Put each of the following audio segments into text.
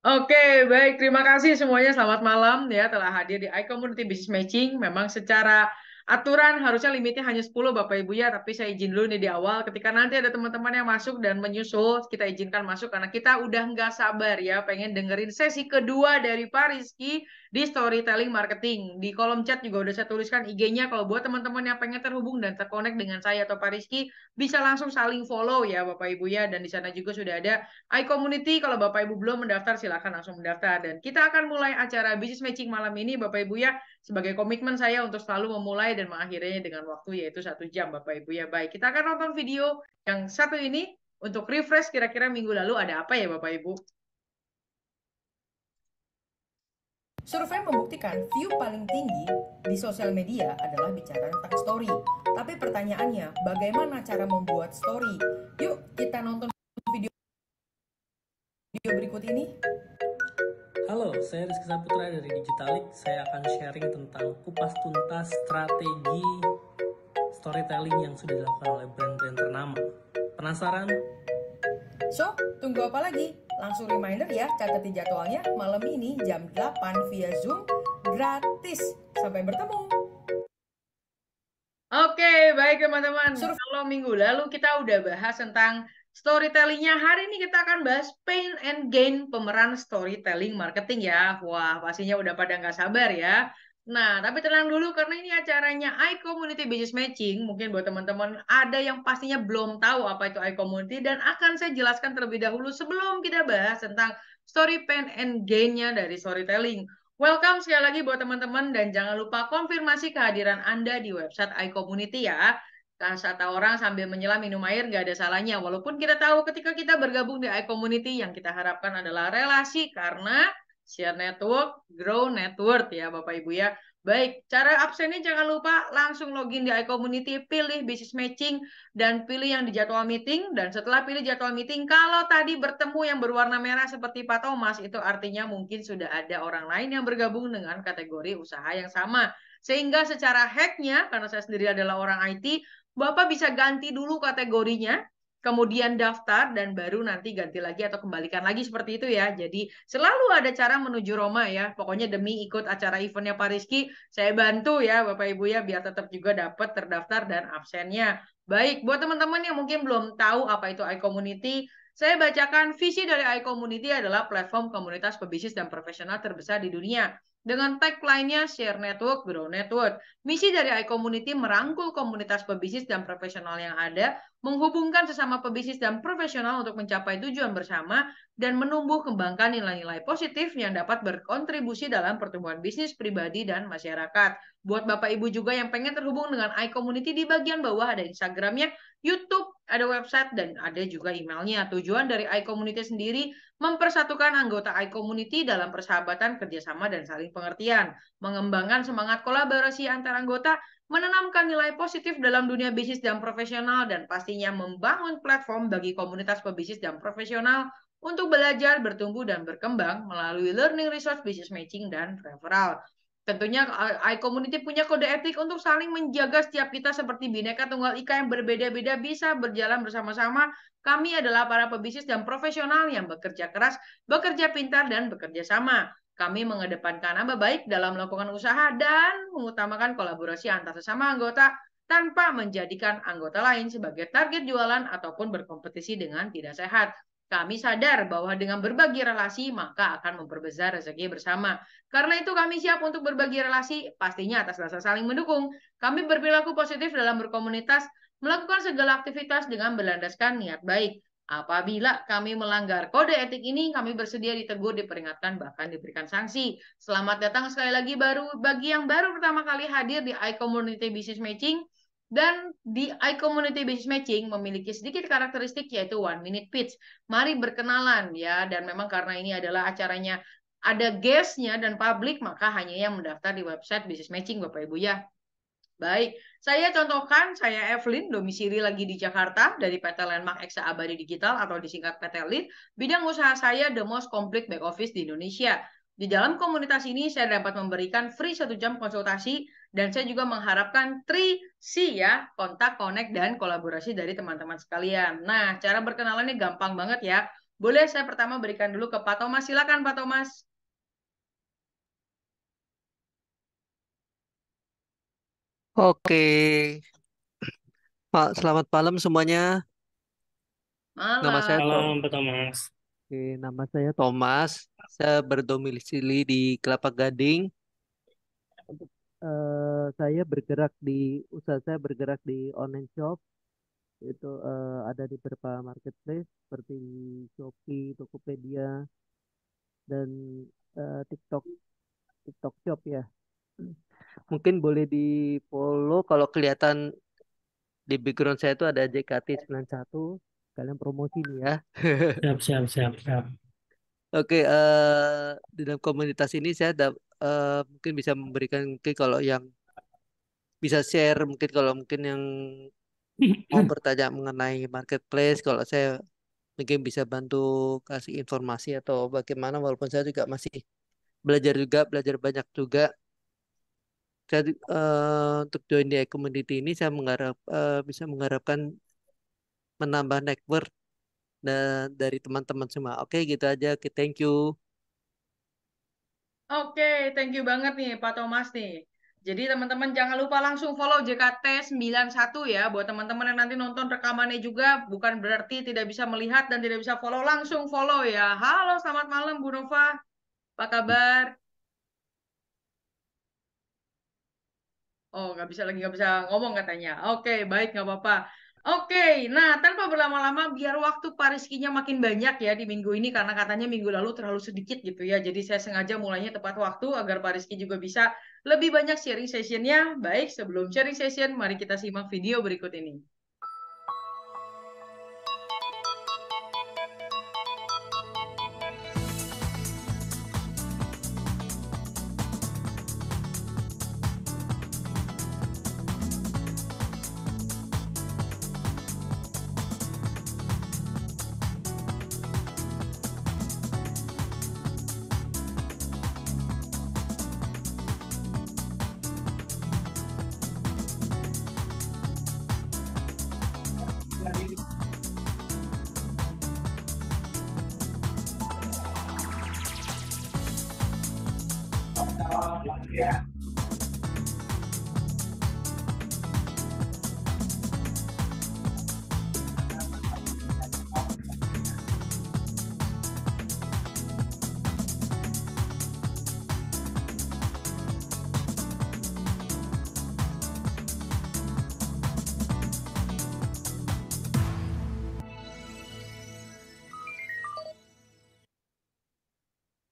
Oke, baik. Terima kasih semuanya. Selamat malam ya telah hadir di iCommunity Business Matching. Memang secara aturan harusnya limitnya hanya 10 Bapak Ibu ya, tapi saya izin dulu nih di awal. Ketika nanti ada teman-teman yang masuk dan menyusul, kita izinkan masuk karena kita udah nggak sabar ya, pengen dengerin sesi kedua dari Pak Rizky di storytelling marketing. Di kolom chat juga udah saya tuliskan IG-nya. Kalau buat teman-teman yang pengen terhubung dan terkonek dengan saya atau Pak Rizky, bisa langsung saling follow ya Bapak Ibu ya. Dan di sana juga sudah ada iCommunity. Kalau Bapak Ibu belum mendaftar, silakan langsung mendaftar. Dan kita akan mulai acara Business Matching malam ini, Bapak Ibu ya, sebagai komitmen saya untuk selalu memulai dan mengakhirinya dengan waktu, yaitu 1 jam, Bapak Ibu ya. Baik, kita akan nonton video yang satu ini untuk refresh kira-kira minggu lalu ada apa ya, Bapak Ibu. Survei membuktikan view paling tinggi di sosial media adalah bicara tentang story. Tapi pertanyaannya, bagaimana cara membuat story? Yuk kita nonton video berikut ini. Halo, saya Rizky Saputra dari Digitalik. Saya akan sharing tentang kupas tuntas strategi storytelling yang sudah dilakukan oleh brand-brand ternama. Penasaran? So, tunggu apa lagi? Langsung reminder ya, catat jadwalnya malam ini jam 8 via Zoom gratis. Sampai bertemu. Oke, baik teman-teman. Kalau minggu lalu kita udah bahas tentang storytellingnya, hari ini kita akan bahas pain and gain pemeran storytelling marketing ya. Wah, pastinya udah pada nggak sabar ya. Nah, tapi tenang dulu karena ini acaranya iCommunity Business Matching. Mungkin buat teman-teman ada yang pastinya belum tahu apa itu iCommunity dan akan saya jelaskan terlebih dahulu sebelum kita bahas tentang story pain and gain-nya dari storytelling. Welcome sekali lagi buat teman-teman dan jangan lupa konfirmasi kehadiran Anda di website iCommunity ya. Kata orang sambil menyelam minum air nggak ada salahnya. Walaupun kita tahu ketika kita bergabung di iCommunity yang kita harapkan adalah relasi karena share network, grow network ya Bapak Ibu ya. Baik, cara absennya jangan lupa langsung login di iCommunity, pilih business matching, dan pilih yang di jadwal meeting. Dan setelah pilih jadwal meeting, kalau tadi bertemu yang berwarna merah seperti Pak Thomas, itu artinya mungkin sudah ada orang lain yang bergabung dengan kategori usaha yang sama. Sehingga secara hacknya, karena saya sendiri adalah orang IT, Bapak bisa ganti dulu kategorinya, kemudian daftar, dan baru nanti ganti lagi atau kembalikan lagi seperti itu ya. Jadi selalu ada cara menuju Roma ya. Pokoknya demi ikut acara eventnya Pak Rizky, saya bantu ya Bapak Ibu ya, biar tetap juga dapat terdaftar dan absennya. Baik, buat teman-teman yang mungkin belum tahu apa itu iCommunity, saya bacakan visi dari iCommunity adalah platform komunitas pebisnis dan profesional terbesar di dunia. Dengan tagline-nya Share Network, Grow Network. Misi dari iCommunity merangkul komunitas pebisnis dan profesional yang ada, menghubungkan sesama pebisnis dan profesional untuk mencapai tujuan bersama, dan menumbuh kembangkan nilai-nilai positif yang dapat berkontribusi dalam pertumbuhan bisnis pribadi dan masyarakat. Buat Bapak Ibu juga yang pengen terhubung dengan iCommunity, di bagian bawah ada Instagramnya, YouTube, ada website, dan ada juga emailnya. Tujuan dari iCommunity sendiri mempersatukan anggota iCommunity dalam persahabatan, kerjasama, dan saling pengertian, mengembangkan semangat kolaborasi antar anggota, menanamkan nilai positif dalam dunia bisnis dan profesional, dan pastinya membangun platform bagi komunitas pebisnis dan profesional untuk belajar, bertumbuh, dan berkembang melalui learning resource, business matching, dan referral. Tentunya iCommunity punya kode etik untuk saling menjaga setiap kita seperti bineka tunggal ika yang berbeda-beda bisa berjalan bersama-sama. Kami adalah para pebisnis dan profesional yang bekerja keras, bekerja pintar, dan bekerja sama. Kami mengedepankan nama baik dalam melakukan usaha dan mengutamakan kolaborasi antar sesama anggota tanpa menjadikan anggota lain sebagai target jualan ataupun berkompetisi dengan tidak sehat. Kami sadar bahwa dengan berbagi relasi maka akan memperbesar rezeki bersama. Karena itu kami siap untuk berbagi relasi, pastinya atas dasar saling mendukung. Kami berperilaku positif dalam berkomunitas, melakukan segala aktivitas dengan berlandaskan niat baik. Apabila kami melanggar kode etik ini, kami bersedia ditegur, diperingatkan, bahkan diberikan sanksi. Selamat datang sekali lagi bagi yang baru pertama kali hadir di iCommunity Business Matching. Dan di iCommunity Business Matching memiliki sedikit karakteristik yaitu 1 minute pitch. Mari berkenalan ya, dan memang karena ini adalah acaranya ada guest-nya dan publik, maka hanya yang mendaftar di website Business Matching Bapak Ibu ya. Baik, saya contohkan, saya Evelyn, domisili lagi di Jakarta dari PT Landmark Eksa Abadi Digital atau disingkat PT LID. Bidang usaha saya the most complete back office di Indonesia. Di dalam komunitas ini saya dapat memberikan free 1 jam konsultasi dan saya juga mengharapkan 3C ya, kontak, connect, dan kolaborasi dari teman-teman sekalian. Nah, cara berkenalannya gampang banget ya. Boleh saya pertama berikan dulu ke Pak Thomas. Silakan Pak Thomas. Oke, Pak, selamat malam semuanya. Nama saya Malam. Malam, Tom. Pak Thomas. Oke, nama saya Thomas. Saya berdomisili di Kelapa Gading. Untuk saya bergerak di usaha saya bergerak di online shop. Itu ada di beberapa marketplace seperti Shopee, Tokopedia, dan TikTok TikTok Shop ya. Mungkin boleh di follow kalau kelihatan di background saya itu ada JKT91. Kalian promosi nih ya. Siap, siap, siap, siap. Oke, di dalam komunitas ini mungkin bisa memberikan mungkin kalau yang bisa share mungkin kalau mungkin yang mau bertanya mengenai marketplace, kalau saya mungkin bisa bantu kasih informasi atau bagaimana walaupun saya juga masih belajar banyak juga. Untuk join di community ini saya bisa mengharapkan menambah network dan dari teman-teman semua. Oke, gitu aja. Oke, thank you. Oke, thank you banget nih Pak Thomas nih. Jadi teman-teman jangan lupa langsung follow JKT91 ya. Buat teman-teman yang nanti nonton rekamannya juga, bukan berarti tidak bisa melihat dan tidak bisa follow, langsung follow ya. Halo, selamat malam Bu Nova. Apa kabar? Oh, nggak bisa ngomong katanya. Oke, baik, nggak apa-apa. Oke, nah tanpa berlama-lama, biar waktu Pariskinya makin banyak ya di minggu ini, karena katanya minggu lalu terlalu sedikit gitu ya. Jadi saya sengaja mulainya tepat waktu agar Pariski juga bisa lebih banyak sharing sessionnya. Baik, sebelum sharing session, mari kita simak video berikut ini.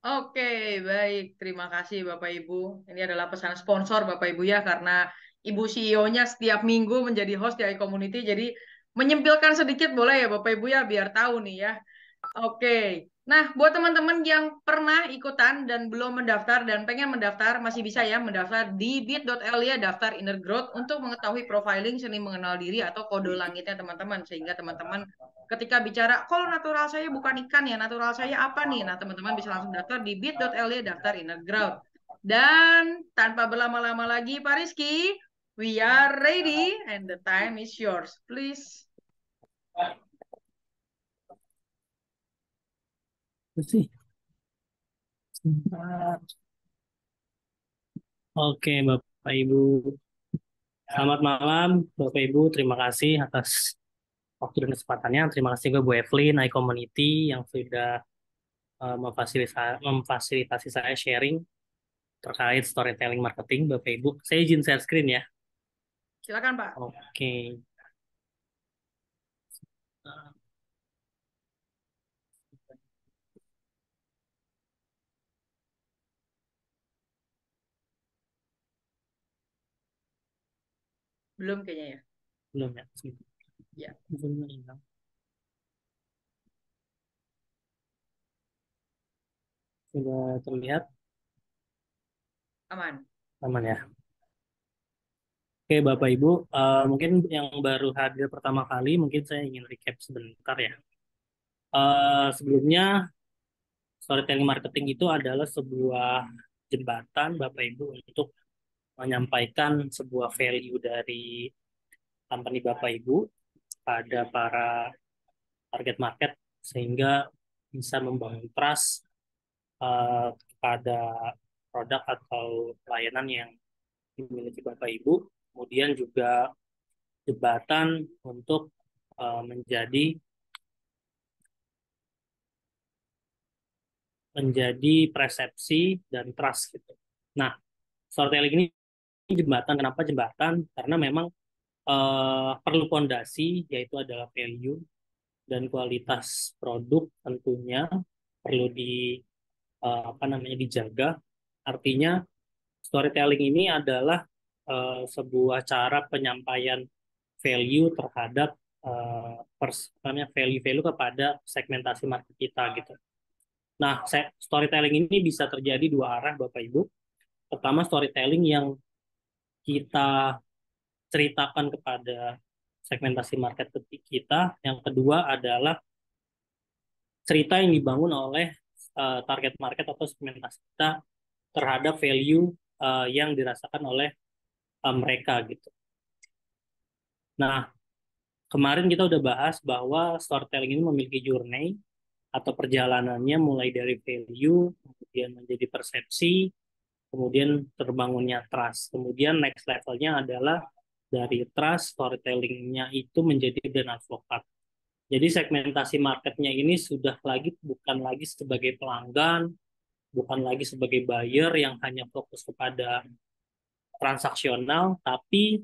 Oke, baik. Terima kasih Bapak Ibu. Ini adalah pesan sponsor Bapak Ibu ya, karena Ibu CEO-nya setiap minggu menjadi host di iCommunity. Jadi menyempilkan sedikit boleh ya Bapak Ibu ya, biar tahu nih ya. Oke. Nah, buat teman-teman yang pernah ikutan dan belum mendaftar dan pengen mendaftar, masih bisa ya mendaftar di bit.ly ya, daftar Inner Growth untuk mengetahui profiling seni mengenal diri atau kode langitnya teman-teman. Sehingga teman-teman ketika bicara, kalau natural saya bukan ikan ya, natural saya apa nih? Nah, teman-teman bisa langsung daftar di bit.ly, daftar Inner Growth. Dan tanpa berlama-lama lagi, Pak Rizky, we are ready and the time is yours. Please. Sih. Sebentar. Oke, Bapak Ibu. Selamat malam, Bapak Ibu. Terima kasih atas waktu dan kesempatannya. Terima kasih juga Bu Evelyn, iCommunity yang sudah memfasilitasi saya sharing terkait storytelling marketing, Bapak Ibu. Saya izin share screen ya. Silakan, Pak. Oke. Belum kayaknya ya. Belum ya. Sebentar. Ya, Zoom-nya hilang. Sudah terlihat aman. aman ya. Oke, Bapak Ibu, mungkin yang baru hadir pertama kali, mungkin saya ingin recap sebentar ya. Sebelumnya, storytelling marketing itu adalah sebuah jembatan Bapak Ibu untuk menyampaikan sebuah value dari company Bapak Ibu pada para target market, sehingga bisa membangun trust kepada produk atau layanan yang dimiliki Bapak Ibu. Kemudian juga jembatan untuk menjadi persepsi dan trust gitu. Nah, storytelling ini jembatan. Kenapa jembatan? Karena memang perlu fondasi, yaitu adalah value dan kualitas produk tentunya perlu dijaga. Artinya storytelling ini adalah sebuah cara penyampaian value terhadap value kepada segmentasi market kita gitu. Nah, storytelling ini bisa terjadi dua arah, Bapak Ibu. Pertama, storytelling yang kita ceritakan kepada segmentasi market kita. Yang kedua adalah cerita yang dibangun oleh target market atau segmentasi kita terhadap value yang dirasakan oleh mereka gitu. Nah, kemarin kita udah bahas bahwa storytelling ini memiliki journey atau perjalanannya mulai dari value, kemudian menjadi persepsi, kemudian terbangunnya trust. Kemudian next levelnya adalah dari trust, storytellingnya itu menjadi brand advocate. Jadi segmentasi marketnya ini bukan lagi sebagai pelanggan, bukan lagi sebagai buyer yang hanya fokus kepada transaksional, tapi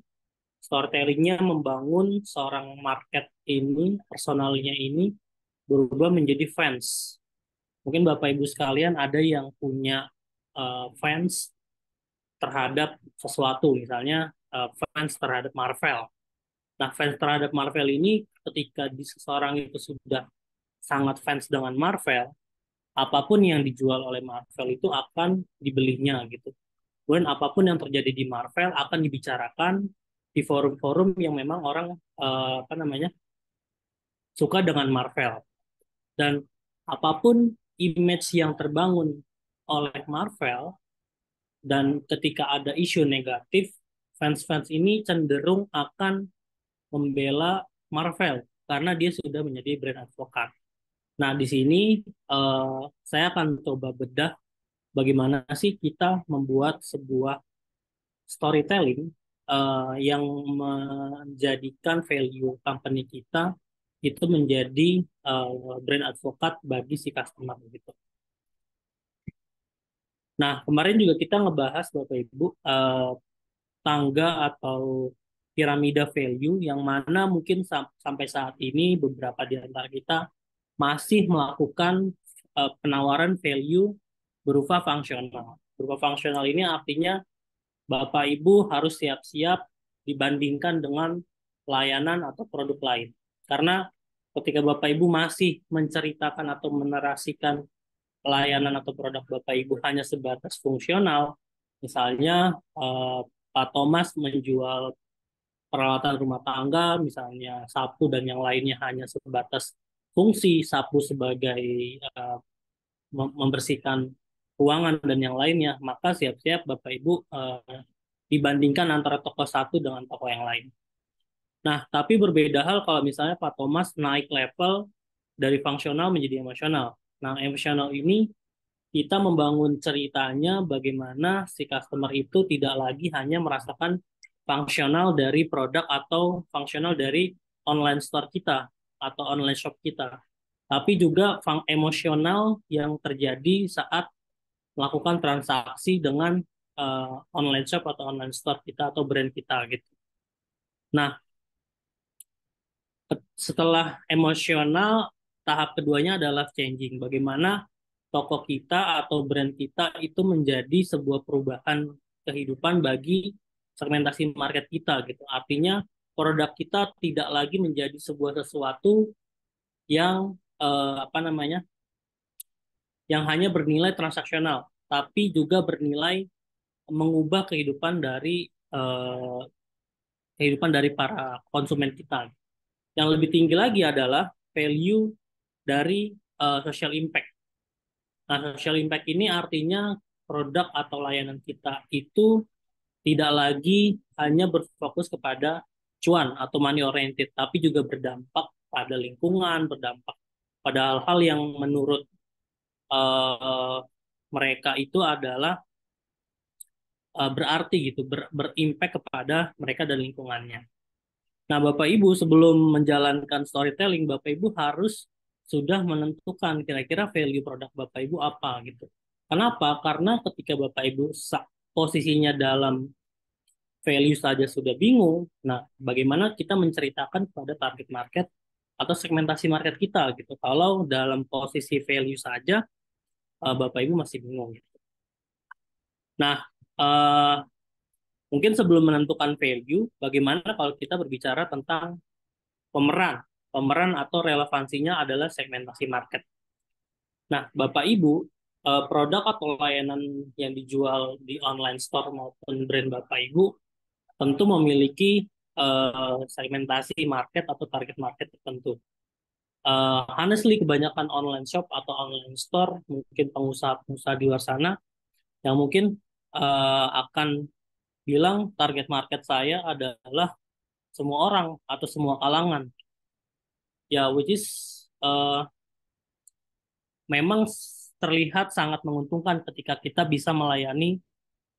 storytellingnya membangun seorang market ini, personalnya ini berubah menjadi fans. Mungkin Bapak Ibu sekalian ada yang punya fans terhadap sesuatu, misalnya fans terhadap Marvel. Nah, fans terhadap Marvel ini ketika seseorang itu sudah sangat fans dengan Marvel, apapun yang dijual oleh Marvel itu akan dibelinya gitu. Kemudian apapun yang terjadi di Marvel akan dibicarakan di forum-forum yang memang orang suka dengan Marvel. Dan apapun image yang terbangun oleh Marvel, dan ketika ada isu negatif, fans-fans ini cenderung akan membela Marvel karena dia sudah menjadi brand advocate. Nah, di sini saya akan coba bedah bagaimana sih kita membuat sebuah storytelling yang menjadikan value company kita itu menjadi brand advocate bagi si customer gitu. Nah, kemarin juga kita ngebahas Bapak Ibu tangga atau piramida value yang mana mungkin sampai saat ini beberapa di antara kita masih melakukan penawaran value berupa fungsional. Berupa fungsional ini artinya Bapak Ibu harus siap-siap dibandingkan dengan layanan atau produk lain. Karena ketika Bapak Ibu masih menceritakan atau menarasikan layanan atau produk Bapak Ibu hanya sebatas fungsional, misalnya Pak Thomas menjual peralatan rumah tangga, misalnya sapu dan yang lainnya hanya sebatas fungsi, sapu sebagai membersihkan ruangan dan yang lainnya, maka siap-siap Bapak Ibu dibandingkan antara toko satu dengan toko yang lain. Nah, tapi berbeda hal kalau misalnya Pak Thomas naik level dari fungsional menjadi emosional. Nah, emosional ini kita membangun ceritanya bagaimana si customer itu tidak lagi hanya merasakan fungsional dari produk atau fungsional dari online store kita atau online shop kita, tapi juga emosional yang terjadi saat melakukan transaksi dengan online shop atau online store kita atau brand kita gitu. Nah, setelah emosional, tahap keduanya adalah changing. Bagaimana toko kita atau brand kita itu menjadi sebuah perubahan kehidupan bagi segmentasi market kita gitu. Artinya produk kita tidak lagi menjadi sebuah sesuatu yang yang hanya bernilai transaksional, tapi juga bernilai mengubah kehidupan dari para konsumen kita. Yang lebih tinggi lagi adalah value dari social impact. Nah, social impact ini artinya produk atau layanan kita itu tidak lagi hanya berfokus kepada cuan atau money oriented, tapi juga berdampak pada lingkungan, berdampak pada hal-hal yang menurut eh, mereka itu adalah berarti gitu, berimpact kepada mereka dan lingkungannya. Nah, Bapak Ibu sebelum menjalankan storytelling, Bapak Ibu harus sudah menentukan kira-kira value produk Bapak Ibu apa gitu. Kenapa? Karena ketika Bapak Ibu posisinya dalam value saja sudah bingung, nah bagaimana kita menceritakan kepada target market atau segmentasi market kita gitu. Kalau dalam posisi value saja Bapak Ibu masih bingung gitu. Nah, eh, mungkin sebelum menentukan value, bagaimana kalau kita berbicara tentang pemeran? Pemeran atau relevansinya adalah segmentasi market. Nah, Bapak Ibu, produk atau layanan yang dijual di online store maupun brand Bapak Ibu tentu memiliki segmentasi market atau target market tertentu. Honestly, kebanyakan online shop atau online store, mungkin pengusaha-pengusaha di luar sana yang mungkin akan bilang target market saya adalah semua orang atau semua kalangan. Ya, which is memang terlihat sangat menguntungkan ketika kita bisa melayani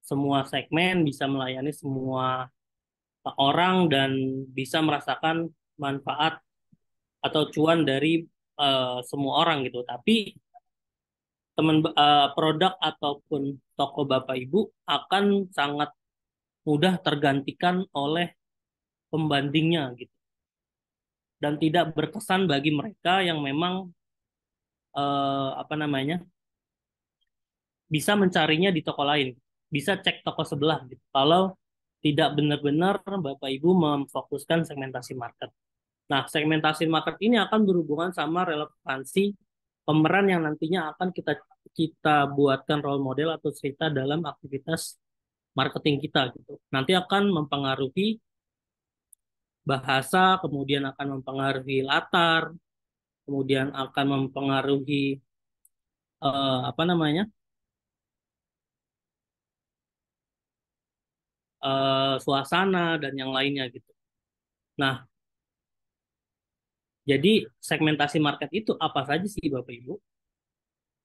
semua segmen, bisa melayani semua orang dan bisa merasakan manfaat atau cuan dari semua orang gitu. Tapi produk ataupun toko Bapak Ibu akan sangat mudah tergantikan oleh pembandingnya gitu dan tidak berkesan bagi mereka yang memang apa namanya bisa mencarinya di toko lain, bisa cek toko sebelah gitu. Kalau tidak benar-benar Bapak Ibu memfokuskan segmentasi market. Nah, segmentasi market ini akan berhubungan sama relevansi pemeran yang nantinya akan kita kita buatkan role model atau cerita dalam aktivitas marketing kita gitu. Nanti akan mempengaruhi bahasa, kemudian akan mempengaruhi latar, kemudian akan mempengaruhi apa namanya suasana dan yang lainnya gitu. Nah, jadi segmentasi market itu apa saja sih Bapak Ibu?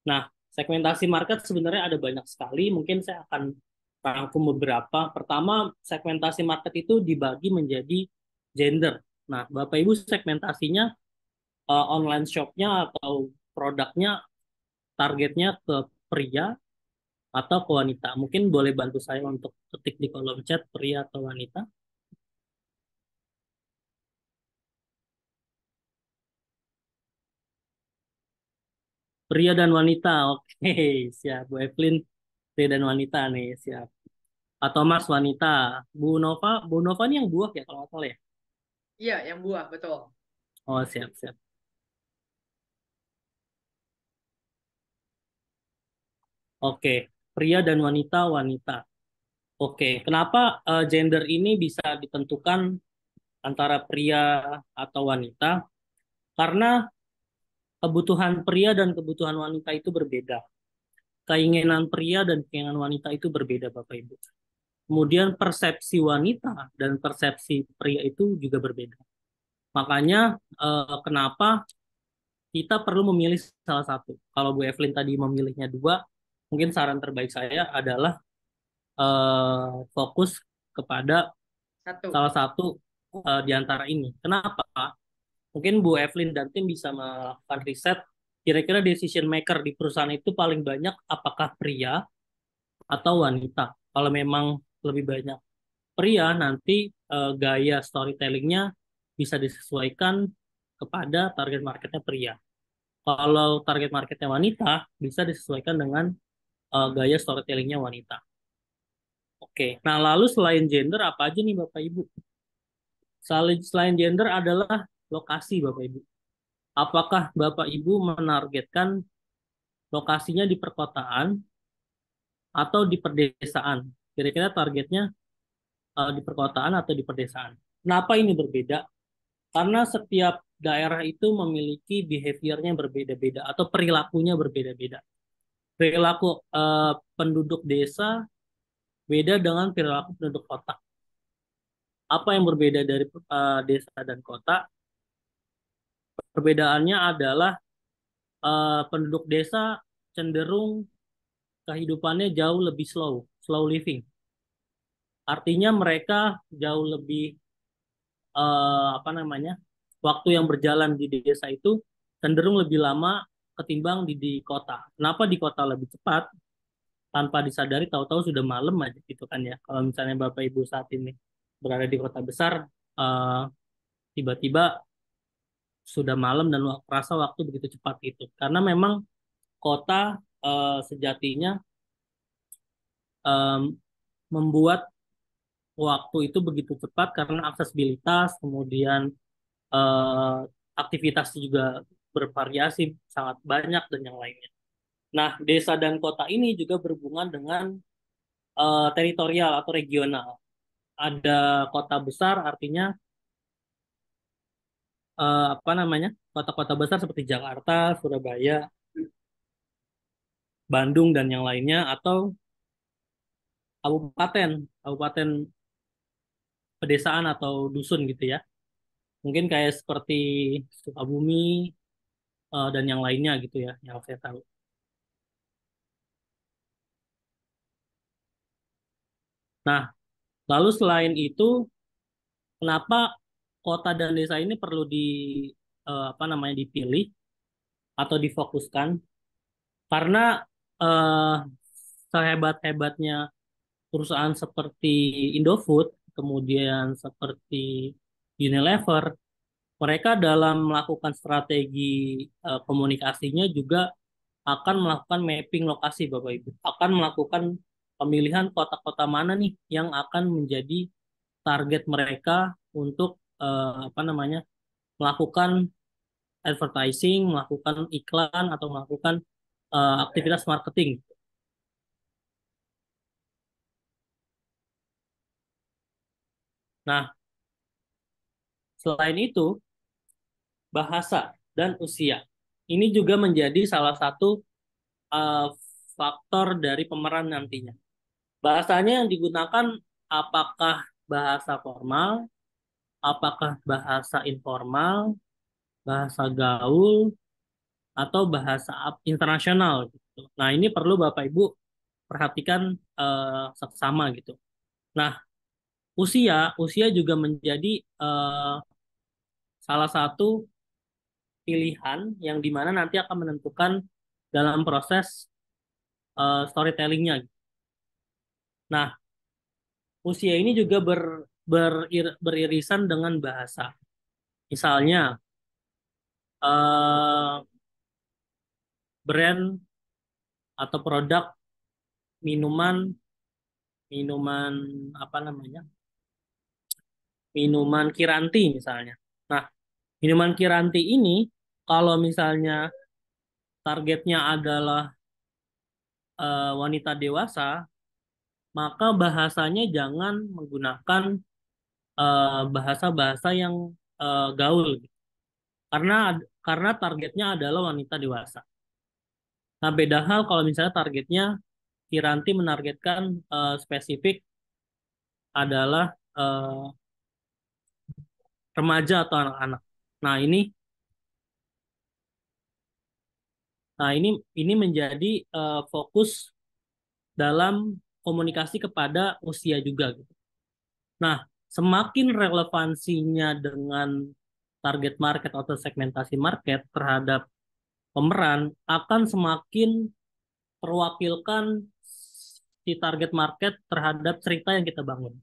Nah, segmentasi market sebenarnya ada banyak sekali. Mungkin saya akan rangkum beberapa. Pertama, segmentasi market itu dibagi menjadi gender. Nah, Bapak Ibu segmentasinya online shopnya atau produknya targetnya ke pria atau ke wanita. Mungkin boleh bantu saya untuk ketik di kolom chat pria atau wanita. Pria dan wanita, oke, siap. Bu Evelyn, pria dan wanita nih, siap. Atau Mas wanita. Bu Nova ini yang buah ya kalau nggak salah ya? Iya, yang buah, betul. Oh, siap, siap. Oke, pria dan wanita, wanita. Oke, kenapa gender ini bisa ditentukan antara pria atau wanita? Karena kebutuhan pria dan kebutuhan wanita itu berbeda. Keinginan pria dan keinginan wanita itu berbeda, Bapak Ibu. Kemudian persepsi wanita dan persepsi pria itu juga berbeda. Makanya kenapa kita perlu memilih salah satu. Kalau Bu Evelyn tadi memilihnya dua, mungkin saran terbaik saya adalah fokus kepada Satu. salah satu di antara ini. Kenapa? Mungkin Bu Evelyn dan tim bisa melakukan riset, kira-kira decision maker di perusahaan itu paling banyak apakah pria atau wanita. Kalau memang lebih banyak pria, nanti gaya storytellingnya bisa disesuaikan kepada target marketnya pria. Kalau target marketnya wanita, bisa disesuaikan dengan gaya storytellingnya wanita. Oke, nah lalu selain gender apa aja nih Bapak Ibu? Selain gender adalah lokasi Bapak Ibu. Apakah Bapak Ibu menargetkan lokasinya di perkotaan atau di pedesaan? Kira-kira targetnya di perkotaan atau di pedesaan. Kenapa ini berbeda? Karena setiap daerah itu memiliki behaviornya berbeda-beda atau perilakunya berbeda-beda. Perilaku penduduk desa beda dengan perilaku penduduk kota. Apa yang berbeda dari desa dan kota? Perbedaannya adalah penduduk desa cenderung kehidupannya jauh lebih slow living. Artinya mereka jauh lebih apa namanya, waktu yang berjalan di desa itu cenderung lebih lama ketimbang di kota. Kenapa di kota lebih cepat? Tanpa disadari tahu-tahu sudah malam aja gitu kan ya. Kalau misalnya Bapak Ibu saat ini berada di kota besar, eh, tiba-tiba sudah malam dan terasa waktu begitu cepat itu. Karena memang kota sejatinya em, membuat waktu itu begitu cepat karena aksesibilitas, kemudian eh, aktivitas juga bervariasi sangat banyak dan yang lainnya. Nah, desa dan kota ini juga berhubungan dengan teritorial atau regional. Ada kota besar artinya apa namanya? Kota-kota besar seperti Jakarta, Surabaya, Bandung dan yang lainnya atau kabupaten, kabupaten pedesaan atau dusun gitu ya. Mungkin kayak seperti Sukabumi dan yang lainnya gitu ya, yang saya tahu. Nah, lalu selain itu, kenapa kota dan desa ini perlu apa namanya dipilih atau difokuskan? Karena eh, sehebat-hebatnya perusahaan seperti Indofood, kemudian seperti Unilever, mereka dalam melakukan strategi komunikasinya juga akan melakukan mapping lokasi, Bapak Ibu. Akan melakukan pemilihan kota-kota mana nih yang akan menjadi target mereka untuk apa namanya melakukan advertising, melakukan iklan atau melakukan aktivitas marketing. Nah, selain itu, bahasa dan usia. Ini juga menjadi salah satu eh, faktor dari pemeran nantinya. Bahasanya yang digunakan apakah bahasa formal, apakah bahasa informal, bahasa gaul, atau bahasa internasional gitu. Nah, ini perlu Bapak Ibu perhatikan seksama gitu. Nah, usia juga menjadi salah satu pilihan yang dimana nanti akan menentukan dalam proses storytellingnya. Nah, usia ini juga beririsan dengan bahasa. Misalnya, eh, brand atau produk minuman, minuman apa namanya, minuman Kiranti misalnya. Nah, minuman Kiranti ini kalau misalnya targetnya adalah wanita dewasa, maka bahasanya jangan menggunakan bahasa-bahasa yang gaul, karena karena targetnya adalah wanita dewasa. Nah, beda hal kalau misalnya targetnya Kiranti menargetkan spesifik adalah remaja atau anak-anak. Nah, ini menjadi fokus dalam komunikasi kepada usia juga gitu. Nah, semakin relevansinya dengan target market atau segmentasi market terhadap pemeran akan semakin terwakilkan si target market terhadap cerita yang kita bangun.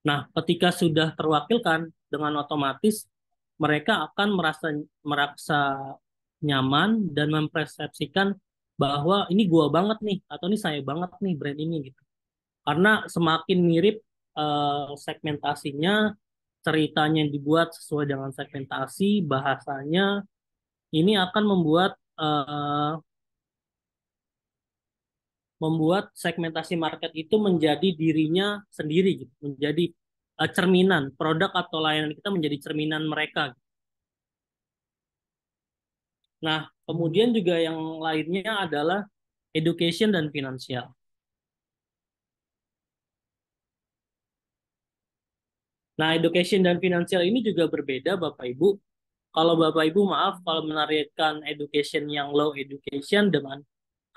Nah, ketika sudah terwakilkan dengan otomatis mereka akan merasa nyaman dan mempersepsikan bahwa ini gua banget nih atau ini saya banget nih brand ini gitu. Karena semakin mirip segmentasinya, ceritanya yang dibuat sesuai dengan segmentasi, bahasanya ini akan membuat segmentasi market itu menjadi dirinya sendiri gitu, menjadi cerminan produk atau layanan kita menjadi cerminan mereka. Nah, kemudian juga yang lainnya adalah education dan finansial. Nah, education dan finansial ini juga berbeda Bapak Ibu. kalau Bapak Ibu maaf kalau menargetkan education yang low education dengan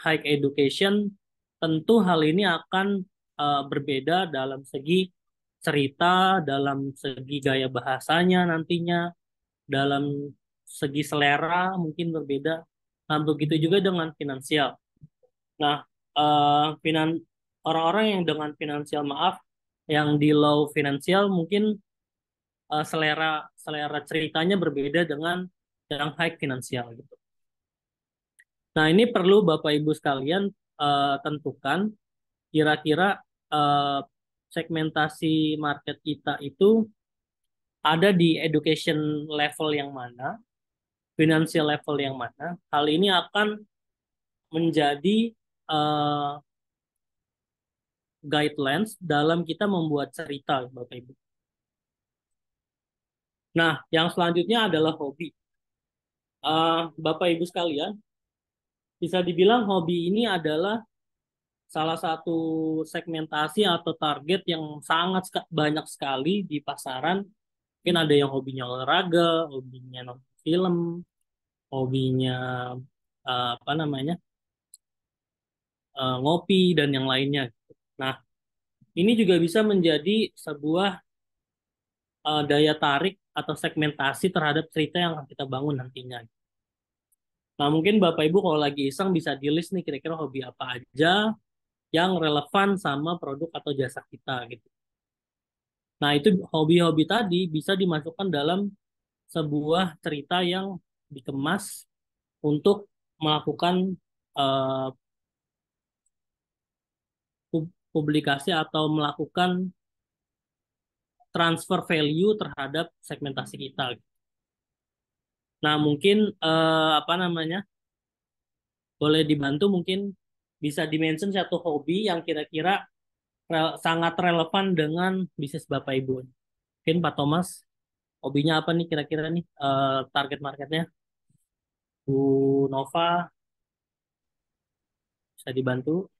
high education, tentu hal ini akan berbeda dalam segi cerita, dalam segi gaya bahasanya nantinya, dalam segi selera mungkin berbeda. Nah, begitu juga dengan finansial. Nah, eh, finan orang-orang yang dengan finansial maaf, yang di low finansial mungkin selera selera ceritanya berbeda dengan yang high finansial gitu. Nah, ini perlu Bapak Ibu sekalian tentukan kira-kira eh, segmentasi market kita itu ada di education level yang mana, financial level yang mana. Hal ini akan menjadi eh, guidelines dalam kita membuat cerita, Bapak Ibu. Nah, yang selanjutnya adalah hobi. Bapak Ibu sekalian, bisa dibilang hobi ini adalah salah satu segmentasi atau target yang sangat banyak sekali di pasaran. Mungkin ada yang hobinya olahraga, hobinya nonton film, hobinya apa namanya ngopi dan yang lainnya. Nah, ini juga bisa menjadi sebuah daya tarik atau segmentasi terhadap cerita yang akan kita bangun nantinya. Nah, mungkin Bapak Ibu kalau lagi iseng bisa di list nih kira-kira hobi apa aja yang relevan sama produk atau jasa kita gitu. Nah, itu hobi-hobi tadi bisa dimasukkan dalam sebuah cerita yang dikemas untuk melakukan eh, publikasi atau melakukan transfer value terhadap segmentasi kita. Nah, mungkin apa namanya? Boleh dibantu mungkin bisa dimention satu hobi yang kira-kira sangat relevan dengan bisnis Bapak Ibu. Mungkin Pak Thomas, hobinya apa nih kira-kira nih target marketnya? Bu Nova bisa dibantu?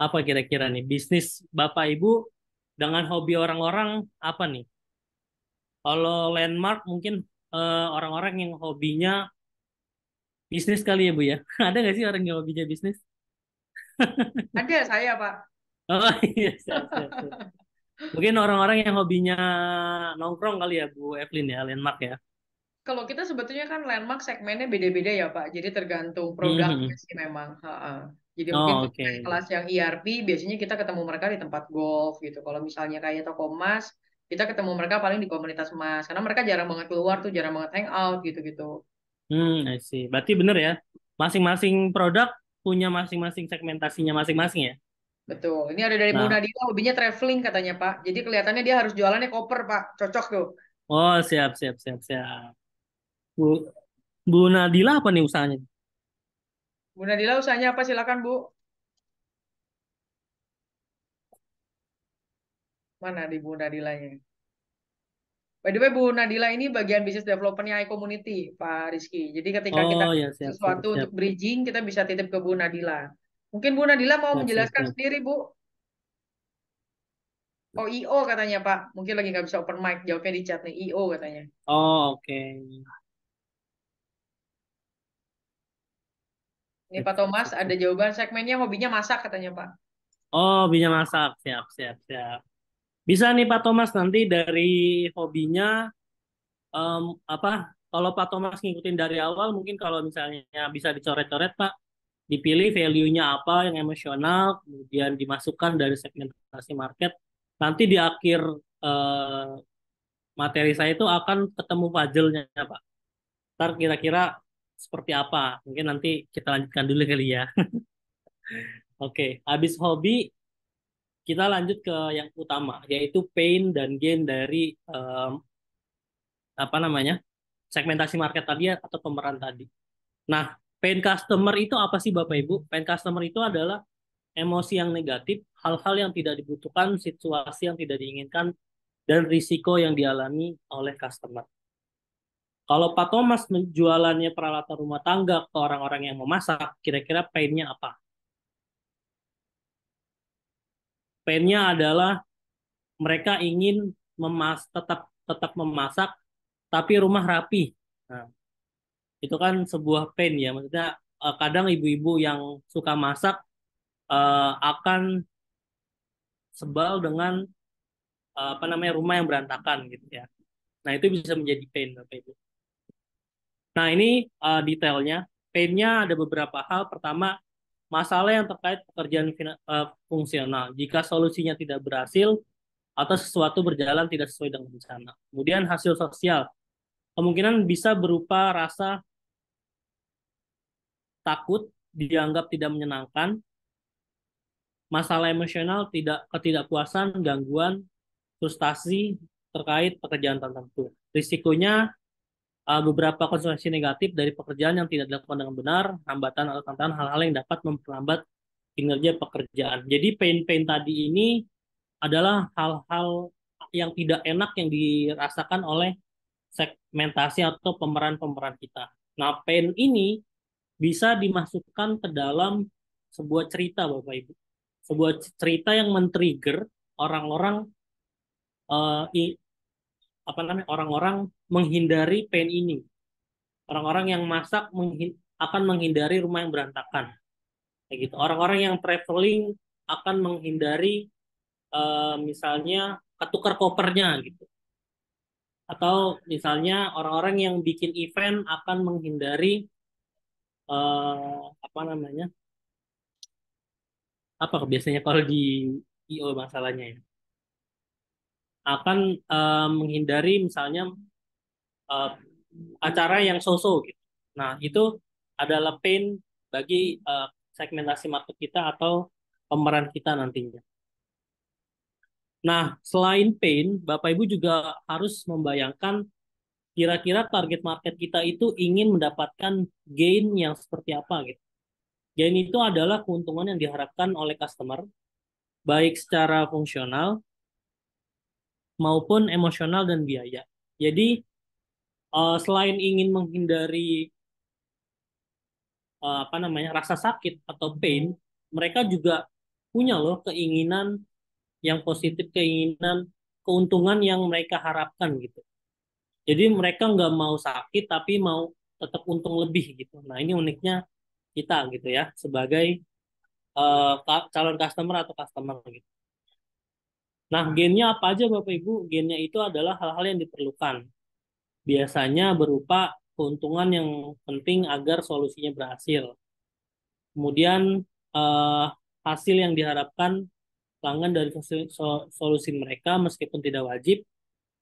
Apa kira-kira nih bisnis Bapak Ibu dengan hobi orang-orang apa nih? Kalau landmark mungkin orang-orang yang hobinya bisnis kali ya Bu ya. Ada nggak sih orang yang hobinya bisnis? Ada saya, Pak. Oh iya, siap, siap, siap. Mungkin orang-orang yang hobinya nongkrong kali ya Bu Evelyn ya, landmark ya. Kalau kita sebetulnya kan landmark segmennya beda-beda ya Pak. Jadi tergantung produknya Mhm. sih memang. Ha-ha. Jadi mungkin Oh, kalau oke. kayak kelas yang ERP biasanya kita ketemu mereka di tempat golf gitu. Kalau misalnya kayak toko emas, kita ketemu mereka paling di komunitas emas. Karena mereka jarang banget keluar tuh, jarang banget hangout gitu-gitu. I see. Berarti bener ya. Masing-masing produk punya masing-masing segmentasinya masing-masing ya. Betul. Ini ada dari Bu Nah, Nadila, hobinya traveling katanya Pak. Jadi kelihatannya dia harus jualannya koper Pak. Cocok tuh. oh siap, siap, siap, siap. Bu, Bu Nadila apa nih usahanya? Bu Nadila usahanya apa? Silakan Bu. Mana di Bu Nadilanya? By the way, Bu Nadila ini bagian bisnis developernya iCommunity, Pak Rizky. Jadi ketika kita Oh ya, siap, siap, sesuatu siap. untuk bridging, kita bisa titip ke Bu Nadila. Mungkin Bu Nadila mau Siap, siap, menjelaskan siap. sendiri, Bu. Oh, IO katanya, Pak. Mungkin lagi nggak bisa open mic. Jawabnya di chat nih, IO katanya. Oh, oke. Ini Siap, Pak siap, Thomas siap, ada siap. jawaban segmennya hobinya masak katanya, Pak. Oh, hobinya masak. Siap, siap, siap. Bisa nih Pak Thomas nanti dari hobinya apa kalau Pak Thomas ngikutin dari awal mungkin kalau misalnya bisa dicoret-coret Pak dipilih value-nya apa yang emosional kemudian dimasukkan dari segmentasi market nanti di akhir eh, materi saya itu akan ketemu puzzle-nya Pak ntar kira-kira seperti apa mungkin nanti kita lanjutkan dulu kali ya. Oke habis hobi kita lanjut ke yang utama yaitu pain dan gain dari apa namanya segmentasi market tadi ya, atau pemeran tadi. Nah, pain customer itu apa sih Bapak Ibu? Pain customer itu adalah emosi yang negatif, hal-hal yang tidak dibutuhkan, situasi yang tidak diinginkan, dan risiko yang dialami oleh customer. Kalau Pak Thomas menjualannya peralatan rumah tangga ke orang-orang yang memasak, kira-kira painnya apa? Painnya adalah mereka ingin tetap tetap memasak tapi rumah rapi. Nah, itu kan sebuah pain ya. Maksudnya kadang ibu-ibu yang suka masak akan sebal dengan apa namanya rumah yang berantakan gitu ya. Nah, itu bisa menjadi pain Bapak Ibu. Nah, ini detailnya. Pain-nya ada beberapa hal. Pertama, masalah yang terkait pekerjaan fungsional. Jika solusinya tidak berhasil atau sesuatu berjalan tidak sesuai dengan rencana. Kemudian hasil sosial. Kemungkinan bisa berupa rasa takut, dianggap tidak menyenangkan, masalah emosional, ketidakpuasan, gangguan, frustasi terkait pekerjaan tertentu. Risikonya beberapa konsekuensi negatif dari pekerjaan yang tidak dilakukan dengan benar, hambatan atau tantangan hal-hal yang dapat memperlambat kinerja pekerjaan. Jadi pain-pain tadi ini adalah hal-hal yang tidak enak yang dirasakan oleh segmentasi atau pemeran-pemeran kita. Nah, pain ini bisa dimasukkan ke dalam sebuah cerita, Bapak Ibu. Sebuah cerita yang men-trigger orang-orang eh, apa namanya orang-orang menghindari pain ini. Orang-orang yang masak akan menghindari rumah yang berantakan. Kayak gitu. Orang-orang yang traveling akan menghindari misalnya ketukar kopernya gitu. Atau misalnya orang-orang yang bikin event akan menghindari apa namanya? Apa biasanya kalau di IO masalahnya ya? Akan menghindari misalnya eh, acara yang so-so gitu. Nah, itu adalah pain bagi segmentasi market kita atau pemeran kita nantinya. Nah, selain pain, Bapak Ibu juga harus membayangkan kira-kira target market kita itu ingin mendapatkan gain yang seperti apa gitu. Gain itu adalah keuntungan yang diharapkan oleh customer, baik secara fungsional maupun emosional dan biaya. Jadi, selain ingin menghindari apa namanya rasa sakit atau pain, mereka juga punya loh keinginan yang positif, keinginan keuntungan yang mereka harapkan gitu. Jadi mereka nggak mau sakit tapi mau tetap untung lebih gitu. Nah, ini uniknya kita gitu ya sebagai calon customer atau customer gitu. Nah, gennya apa aja Bapak Ibu? Gennya itu adalah hal-hal yang diperlukan. Biasanya berupa keuntungan yang penting agar solusinya berhasil. Kemudian eh, hasil yang diharapkan pelanggan dari solusi mereka meskipun tidak wajib.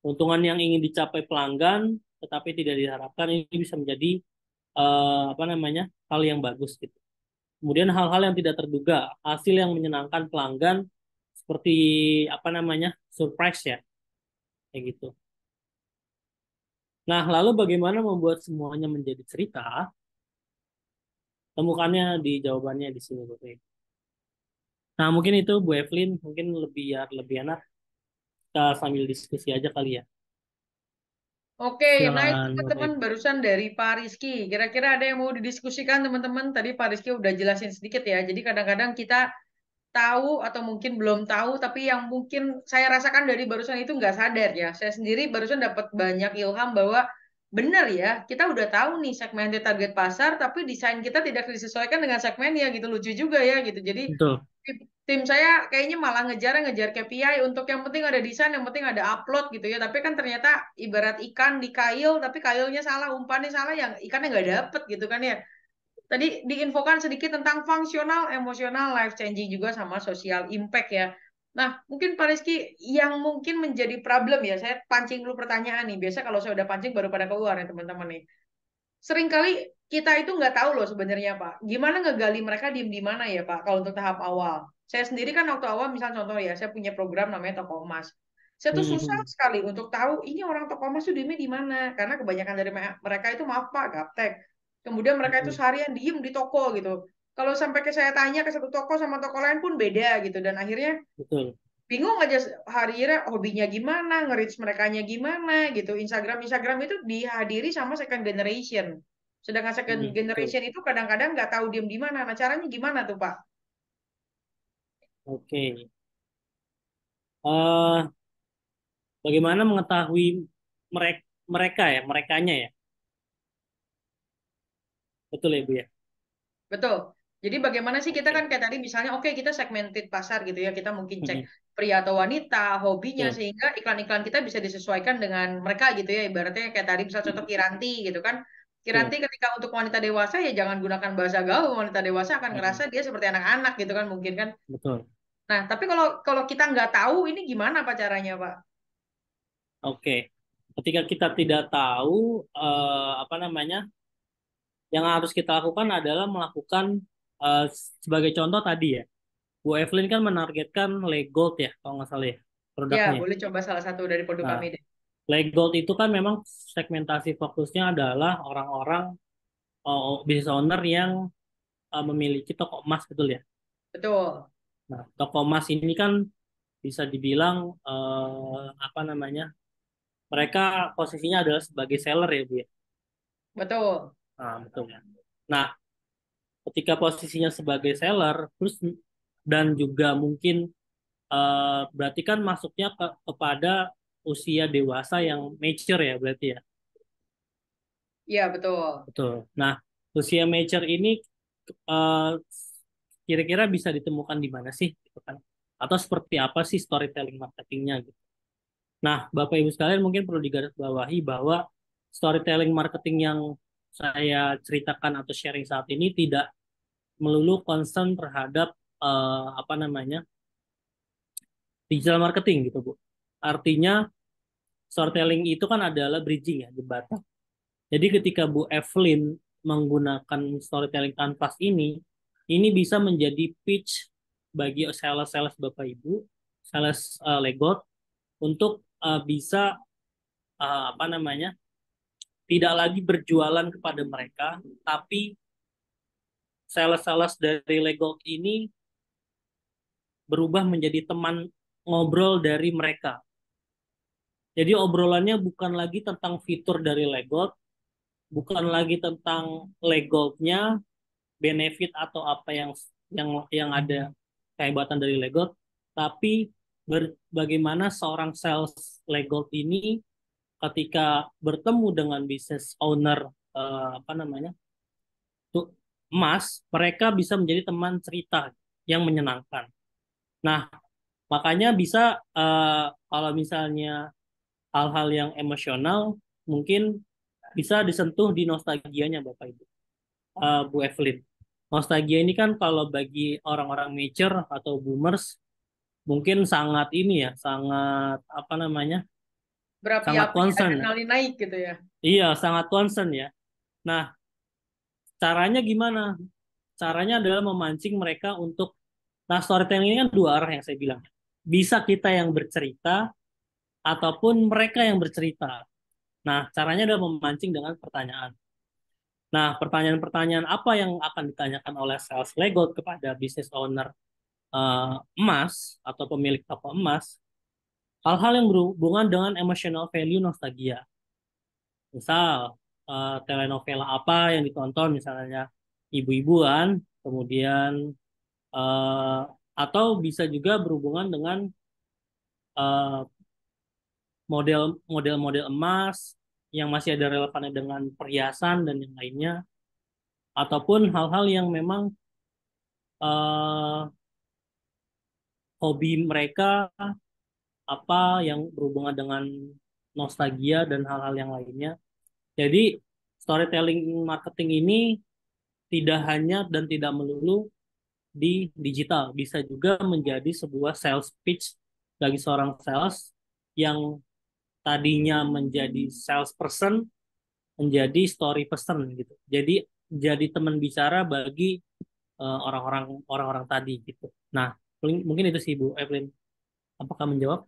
Keuntungan yang ingin dicapai pelanggan tetapi tidak diharapkan ini bisa menjadi apa namanya hal yang bagus gitu. Kemudian hal-hal yang tidak terduga, hasil yang menyenangkan pelanggan seperti apa namanya surprise ya, kayak gitu. Nah, lalu bagaimana membuat semuanya menjadi cerita? Temukannya di jawabannya di sini, Bapak Ibu. Nah, mungkin itu Bu Evelyn, mungkin lebih enak kita sambil diskusi aja kali ya. Oke, nah itu Silakan Bapak teman Ibu. barusan dari Pak Rizky. Kira-kira ada yang mau didiskusikan teman-teman? Tadi Pak Rizky udah jelasin sedikit ya. Jadi kadang-kadang kita tahu atau mungkin belum tahu, tapi yang mungkin saya rasakan dari barusan itu nggak sadar ya. Saya sendiri barusan dapat banyak ilham bahwa benar ya, kita udah tahu nih segmented target pasar, tapi desain kita tidak disesuaikan dengan segmennya gitu. Lucu juga ya gitu. Jadi Betul, tim saya kayaknya malah ngejar KPI untuk yang penting ada desain, yang penting ada upload gitu ya. Tapi kan ternyata ibarat ikan di kail, tapi kailnya salah, umpannya salah, yang ikannya nggak dapet gitu kan ya. Tadi diinfokan sedikit tentang fungsional, emosional, life changing juga sama social impact ya. Nah, mungkin Pak Rizky yang mungkin menjadi problem ya, saya pancing dulu pertanyaan nih. Biasa kalau saya udah pancing baru pada keluar ya teman-teman nih. Seringkali kita itu nggak tahu loh sebenarnya Pak. Gimana ngegali mereka diem di mana ya Pak kalau untuk tahap awal. Saya sendiri kan waktu awal misal contoh ya, saya punya program namanya Toko Emas. Saya tuh susah Mhm. sekali untuk tahu ini orang Toko Emas tuh diemnya di mana. Karena kebanyakan dari mereka itu maaf Pak, gaptek. Kemudian mereka itu Mhm. seharian diem di toko gitu. Kalau sampai ke saya tanya ke satu toko sama toko lain pun beda gitu. Dan akhirnya Betul. bingung aja harinya hobinya gimana, nge-reach merekanya gimana gitu. Instagram itu dihadiri sama second generation. Sedangkan second Betul. generation itu kadang-kadang nggak tahu diem di mana. Nah, caranya gimana tuh, Pak? Oke. eh Bagaimana mengetahui mereka ya, merekanya ya. Betul ya, Bu ya? Betul. Jadi bagaimana sih kita kan Oke. kayak tadi misalnya oke kita segmented pasar gitu ya. Kita mungkin cek Mm-mm. pria atau wanita, hobinya Betul. sehingga iklan-iklan kita bisa disesuaikan dengan mereka gitu ya. Ibaratnya kayak tadi misal contoh Kiranti gitu kan. Kiranti Betul. ketika untuk wanita dewasa ya jangan gunakan bahasa gaul. Wanita dewasa akan ngerasa Mm-mm. dia seperti anak-anak gitu kan mungkin kan. Betul. Nah, tapi kalau kalau kita nggak tahu ini gimana Pak caranya, Pak? Oke. Ketika kita tidak tahu apa namanya, yang harus kita lakukan adalah melakukan eh, sebagai contoh tadi ya, Bu Evelyn kan menargetkan Legold ya, kalau nggak salah ya, Ya, produknya. boleh coba salah satu dari produk Nah, kami deh. Legold itu kan memang segmentasi fokusnya adalah orang-orang business owner yang memiliki toko emas, betul ya. Betul. Nah, toko emas ini kan bisa dibilang apa namanya, mereka posisinya adalah sebagai seller ya, Bu ya. Betul. Nah, betul ya. Nah, ketika posisinya sebagai seller, terus dan juga mungkin berarti kan masuknya kepada usia dewasa yang mature ya berarti ya. Iya, betul. Betul. Nah, usia mature ini eh, kira-kira bisa ditemukan di mana sih, gitu kan? Atau seperti apa sih storytelling marketingnya gitu. Nah, Bapak Ibu sekalian mungkin perlu digarisbawahi bahwa storytelling marketing yang saya ceritakan atau sharing saat ini tidak melulu concern terhadap apa namanya digital marketing gitu Bu. Artinya storytelling itu kan adalah bridging ya, jembatan. Jadi ketika Bu Evelyn menggunakan storytelling kanvas ini bisa menjadi pitch bagi sales-sales Bapak Ibu, sales Legot untuk bisa apa namanya tidak lagi berjualan kepada mereka, tapi sales-sales dari Legot ini berubah menjadi teman ngobrol dari mereka. Jadi obrolannya bukan lagi tentang fitur dari Legot, bukan lagi tentang Legotnya, benefit atau apa yang ada kehebatan dari Legot, tapi bagaimana seorang sales Legot ini ketika bertemu dengan business owner apa namanya tuh emas, mereka bisa menjadi teman cerita yang menyenangkan. Nah, makanya bisa kalau misalnya hal-hal yang emosional mungkin bisa disentuh di nostalgianya Bapak Ibu. Bu Evelyn. Nostalgia ini kan kalau bagi orang-orang mature atau boomers mungkin sangat ini ya, sangat apa namanya, sangat Berapi-api, concern ya. adrenalin naik gitu ya. Iya, sangat concern ya. Nah, caranya gimana? Caranya adalah memancing mereka untuk, nah storytelling ini kan dua arah yang saya bilang. Bisa kita yang bercerita ataupun mereka yang bercerita. Nah, caranya adalah memancing dengan pertanyaan. Nah, pertanyaan-pertanyaan apa yang akan ditanyakan oleh sales Legot kepada business owner emas atau pemilik toko emas, hal-hal yang berhubungan dengan emotional value nostalgia. Misal, telenovela apa yang ditonton, misalnya ibu-ibuan, kemudian eh, atau bisa juga berhubungan dengan eh, model-model emas yang masih ada relevannya dengan perhiasan dan yang lainnya, ataupun hal-hal yang memang eh, hobi mereka apa yang berhubungan dengan nostalgia dan hal-hal yang lainnya. Jadi storytelling marketing ini tidak hanya dan tidak melulu di digital, bisa juga menjadi sebuah sales pitch bagi seorang sales yang tadinya menjadi salesperson menjadi story person gitu. Jadi jadi teman bicara bagi orang-orang tadi gitu. Nah, mungkin itu sih Bu Evelyn. Apakah menjawab?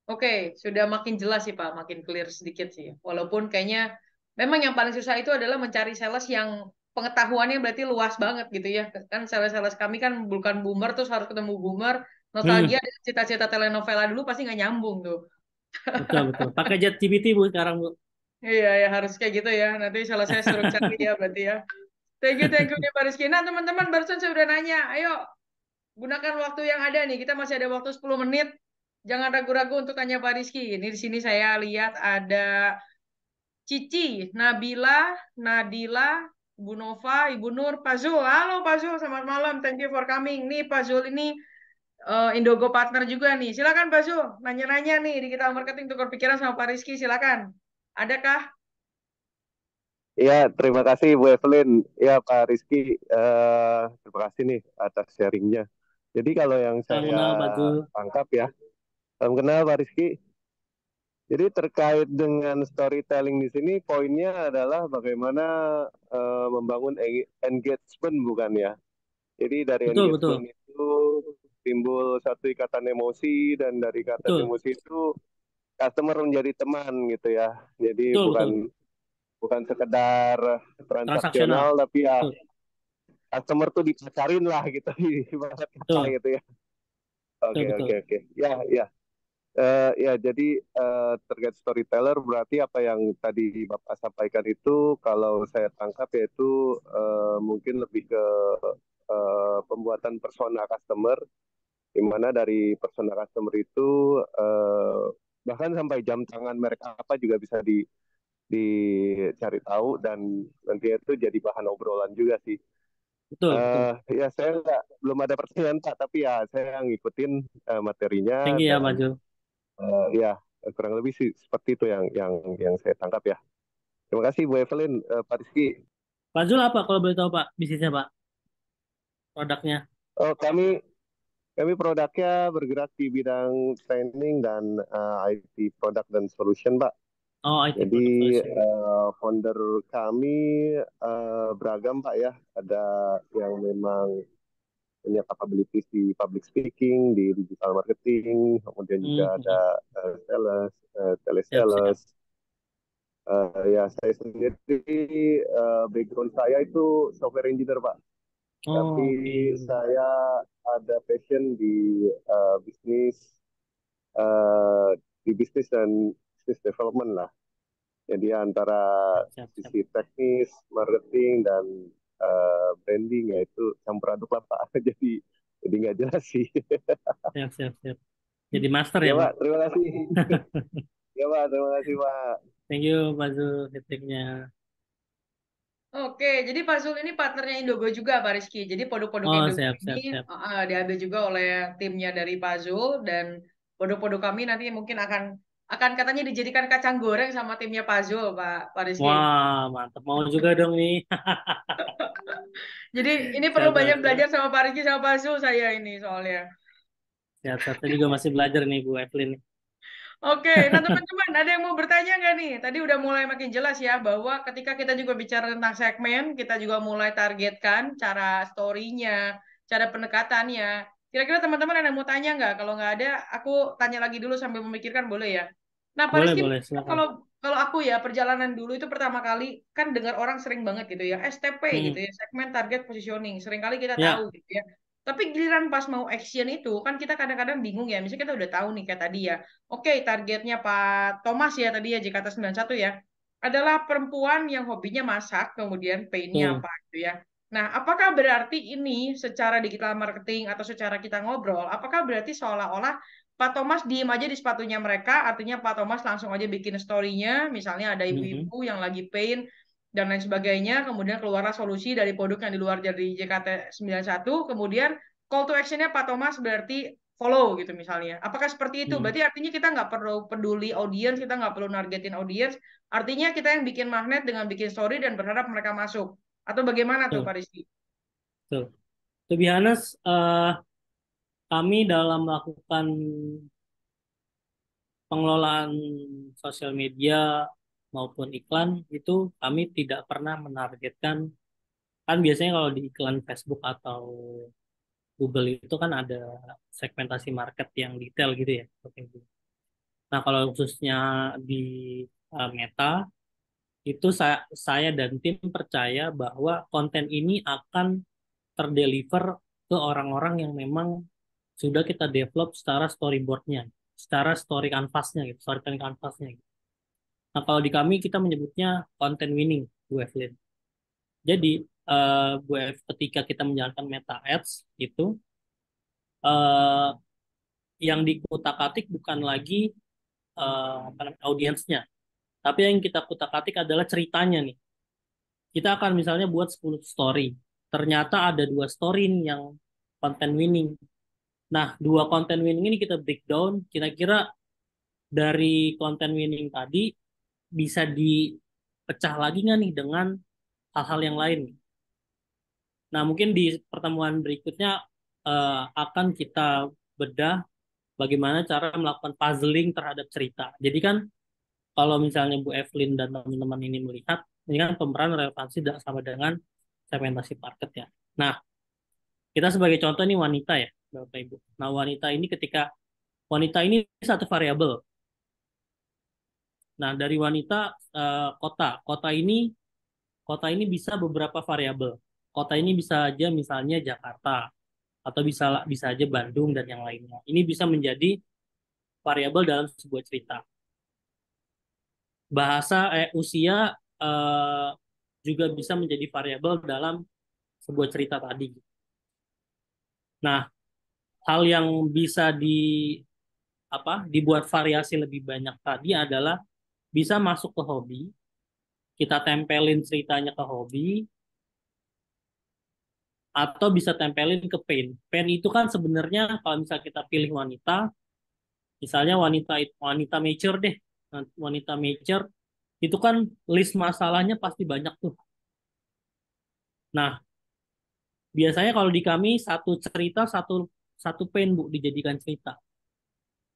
Oke, sudah makin jelas sih Pak, makin clear sedikit sih. Walaupun kayaknya memang yang paling susah itu adalah mencari sales yang pengetahuannya berarti luas banget gitu ya. Kan sales-sales kami kan bukan boomer terus harus ketemu boomer. Hmm, Nostalgia dan cita-cita telenovela dulu pasti nggak nyambung tuh. betul betul. Pakai ChatGPT Bu sekarang Bu. Iya, ya harus kayak gitu ya. Nanti salah saya suruh cari ya berarti ya. Thank you nih Pak Rizky. Nah teman-teman barusan saya udah nanya. Ayo gunakan waktu yang ada nih. Kita masih ada waktu 10 menit. Jangan ragu-ragu untuk tanya Pak Rizky. Ini di sini saya lihat ada Cici, Nabila, Nadila, Bu Nova, Ibu Nur, Pak Zul. Halo Pak Zul, selamat malam. Thank you for coming. Nih Pak Zul ini Indogo partner juga nih. Silakan Pak Zul, nanya-nanya nih digital marketing tukar pikiran sama Pak Rizky. Silakan. Adakah? Ya, terima kasih Bu Evelyn. Ya, Pak Rizky, terima kasih nih atas sharingnya. Jadi kalau yang Salam saya kenal Pak Zul. tangkap ya, salam kenal Pak Rizky. Jadi terkait dengan storytelling di sini, poinnya adalah bagaimana membangun engagement bukan ya. Jadi dari Betul, betul, engagement itu timbul satu ikatan emosi dan dari ikatan betul, emosi itu customer menjadi teman gitu ya. Jadi betul, betul. bukan bukan sekedar Transaksional. transaksional tapi ya Betul, customer tuh dipacarin lah gitu ibarat kata betul, gitu ya. betul, Oke betul. oke oke. Ya ya. Ya jadi terkait storyteller berarti apa yang tadi Bapak sampaikan itu kalau saya tangkap yaitu mungkin lebih ke pembuatan persona customer di mana dari persona customer itu bahkan sampai jam tangan merek apa juga bisa dicari tahu dan nanti itu jadi bahan obrolan juga sih. Betul, betul. Ya saya belum ada pertanyaan Pak, tapi ya saya ngikutin materinya Thank you ya Pak dan Zul. ya kurang lebih sih seperti itu yang saya tangkap ya. Terima kasih Bu Evelyn, Pak Rizky. Pak Zul apa kalau boleh tahu Pak bisnisnya Pak? Produknya? Oh kami produknya bergerak di bidang training dan IT product dan solution Pak. Oh, IT Product Jadi Solution. founder kami beragam Pak ya. Ada yang memang punya capabilities di public speaking, di digital marketing, kemudian Hmm, juga ada hmm. sales, Siap, siap. telesales. Ya saya sendiri background saya itu software engineer Pak. Tapi Oh, oke. saya ada passion bisnis eh, di bisnis dan bisnis development lah. Jadi antara Siap, siap, siap. sisi teknis, marketing dan branding yaitu campur aduk lah Pak. Jadi nggak jelas sih. Siap, siap, siap. Jadi master Ya ya Pak, Pak? terima kasih. Ya Pak, terima kasih Pak. Thank you Pak Zul titiknya. Oke, jadi Pak Zul ini partnernya Indogo juga, Pak Rizky. Jadi produk-produk Oh, Indogo siap, ini siap, siap. diambil juga oleh timnya dari Pak Zul dan produk-produk kami nanti mungkin akan katanya dijadikan kacang goreng sama timnya Pak Zul, Pak Rizky. Wah, mantap. Mau juga dong nih. Jadi ini perlu Siap, siap, banyak siap. belajar sama Pak Rizky sama Pak Zul saya ini soalnya. Siap, siap. Saya juga masih belajar nih Bu Evelyn. Oke, nah teman-teman ada yang mau bertanya nggak nih? Tadi udah mulai makin jelas ya bahwa ketika kita juga bicara tentang segmen, kita juga mulai targetkan cara story-nya, cara pendekatannya. Kira-kira teman-teman ada yang mau tanya nggak? Kalau nggak ada, aku tanya lagi dulu sambil memikirkan boleh ya? Nah, Pak Boleh, Rizky, boleh. Silakan. kalau kalau aku ya perjalanan dulu itu pertama kali kan dengar orang sering banget gitu ya, STP gitu Hmm. ya, segmen target positioning. Sering kali kita tahu Ya. gitu ya. Tapi giliran pas mau action itu kan kita kadang-kadang bingung ya. Misalnya kita udah tahu nih kayak tadi ya. Oke, targetnya Pak Thomas ya tadi ya JKT 91 ya. Adalah perempuan yang hobinya masak, kemudian pain-nya Tuh. apa gitu ya. Nah, apakah berarti ini secara digital marketing atau secara kita ngobrol, apakah berarti seolah-olah Pak Thomas diem aja di sepatunya mereka, artinya Pak Thomas langsung aja bikin story-nya, misalnya ada Mhm. ibu-ibu yang lagi pain dan lain sebagainya, kemudian keluarlah solusi dari produk yang di luar dari JKT 91, kemudian call to action-nya Pak Thomas berarti follow gitu misalnya. Apakah seperti itu? Hmm. Berarti artinya kita nggak perlu peduli audiens, kita nggak perlu nargetin audiens. Artinya kita yang bikin magnet dengan bikin story dan berharap mereka masuk. Atau bagaimana tuh Tuh. Pak Rizky? Tuh. To be honest, kami dalam melakukan pengelolaan sosial media maupun iklan itu kami tidak pernah menargetkan, kan biasanya kalau di iklan Facebook atau Google itu kan ada segmentasi market yang detail gitu ya. Nah, kalau khususnya di Meta itu saya dan tim percaya bahwa konten ini akan terdeliver ke orang-orang yang memang sudah kita develop secara storyboardnya, secara story canvasnya gitu, storytelling canvasnya gitu. Nah, kalau di kami kita menyebutnya content winning, Bu Evelyn. Jadi, Bu Ev, ketika kita menjalankan meta ads itu, eh, yang dikutak-atik bukan lagi apa namanya, audiensnya, Tapi yang kita kutak-atik adalah ceritanya nih. Kita akan misalnya buat 10 story. Ternyata ada 2 story nih yang konten winning. Nah, 2 konten winning ini kita breakdown. Kira-kira dari konten winning tadi bisa dipecah lagi nggak nih dengan hal-hal yang lain. Nah, mungkin di pertemuan berikutnya akan kita bedah bagaimana cara melakukan puzzling terhadap cerita. Jadi kan kalau misalnya Bu Evelyn dan teman-teman ini melihat, ini kan pemeran relevansi sama dengan segmentasi market ya. Nah, kita sebagai contoh nih wanita ya, Bapak Ibu. Nah, wanita ini satu variabel. Nah, dari wanita kota ini bisa beberapa variabel. Kota ini bisa aja misalnya Jakarta atau bisa bisa aja Bandung dan yang lainnya. Ini bisa menjadi variabel dalam sebuah cerita. Usia eh, juga bisa menjadi variabel dalam sebuah cerita tadi. Nah, hal yang bisa dibuat variasi lebih banyak tadi adalah bisa masuk ke hobi, kita tempelin ceritanya ke hobi, atau bisa tempelin ke pain. Pain itu kan sebenarnya kalau misalnya kita pilih wanita, misalnya wanita mature deh, wanita mature itu kan list masalahnya pasti banyak tuh. Nah, biasanya kalau di kami satu cerita satu satu pain Bu dijadikan cerita.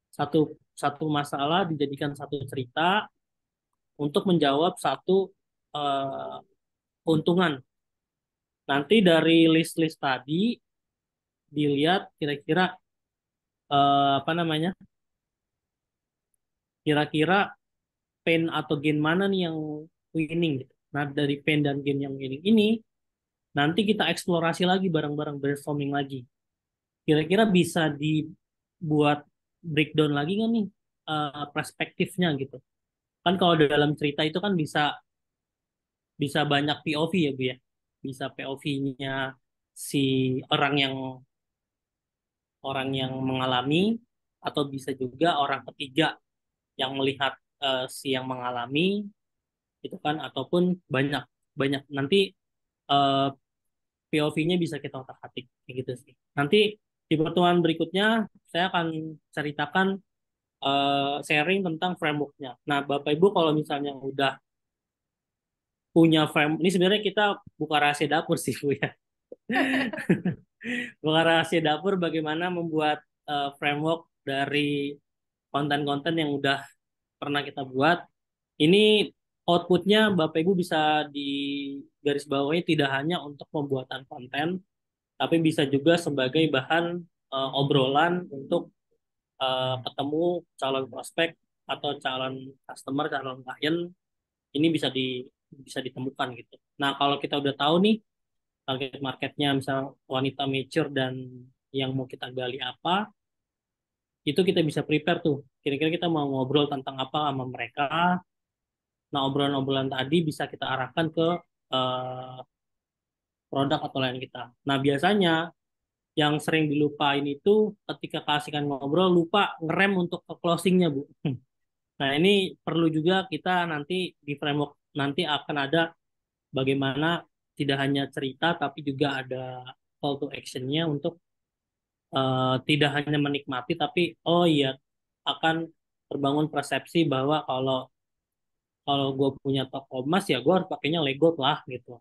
Satu satu masalah dijadikan satu cerita untuk menjawab satu eh, keuntungan. Nanti dari list-list tadi dilihat kira-kira apa namanya? Kira-kira pain atau gain mana nih yang winning gitu. Nah, dari pain dan gain yang winning ini nanti kita eksplorasi lagi bareng-bareng brainstorming lagi. Kira-kira bisa dibuat breakdown lagi nggak nih perspektifnya gitu. Kan kalau dalam cerita itu kan bisa bisa banyak POV ya Bu ya. Bisa POV-nya si orang yang mengalami atau bisa juga orang ketiga yang melihat si yang mengalami gitu kan ataupun banyak banyak nanti eh, POV-nya bisa kita otak-atik kayak gitu sih. Nanti di pertemuan berikutnya saya akan ceritakan sharing tentang frameworknya. Nah, Bapak Ibu kalau misalnya udah punya ini sebenarnya kita buka rahasia dapur sih Bu ya. Buka rahasia dapur bagaimana membuat framework dari konten-konten yang udah pernah kita buat. Ini outputnya Bapak Ibu bisa di garis bawahnya tidak hanya untuk pembuatan konten, tapi bisa juga sebagai bahan obrolan untuk ketemu calon prospek atau calon customer, calon klien ini bisa ditemukan gitu. Nah, kalau kita udah tahu nih target marketnya misal wanita mature dan yang mau kita gali apa, itu kita bisa prepare tuh. Kira-kira kita mau ngobrol tentang apa sama mereka. Nah, obrolan-obrolan tadi bisa kita arahkan ke eh, produk atau lain kita. Nah, biasanya yang sering dilupain itu ketika kasihkan ngobrol lupa ngerem untuk ke closingnya Bu. Nah ini perlu juga kita nanti di framework nanti akan ada bagaimana tidak hanya cerita tapi juga ada call to actionnya untuk tidak hanya menikmati tapi oh iya akan terbangun persepsi bahwa kalau kalau gue punya toko emas ya gue harus pakainya Lego lah gitu,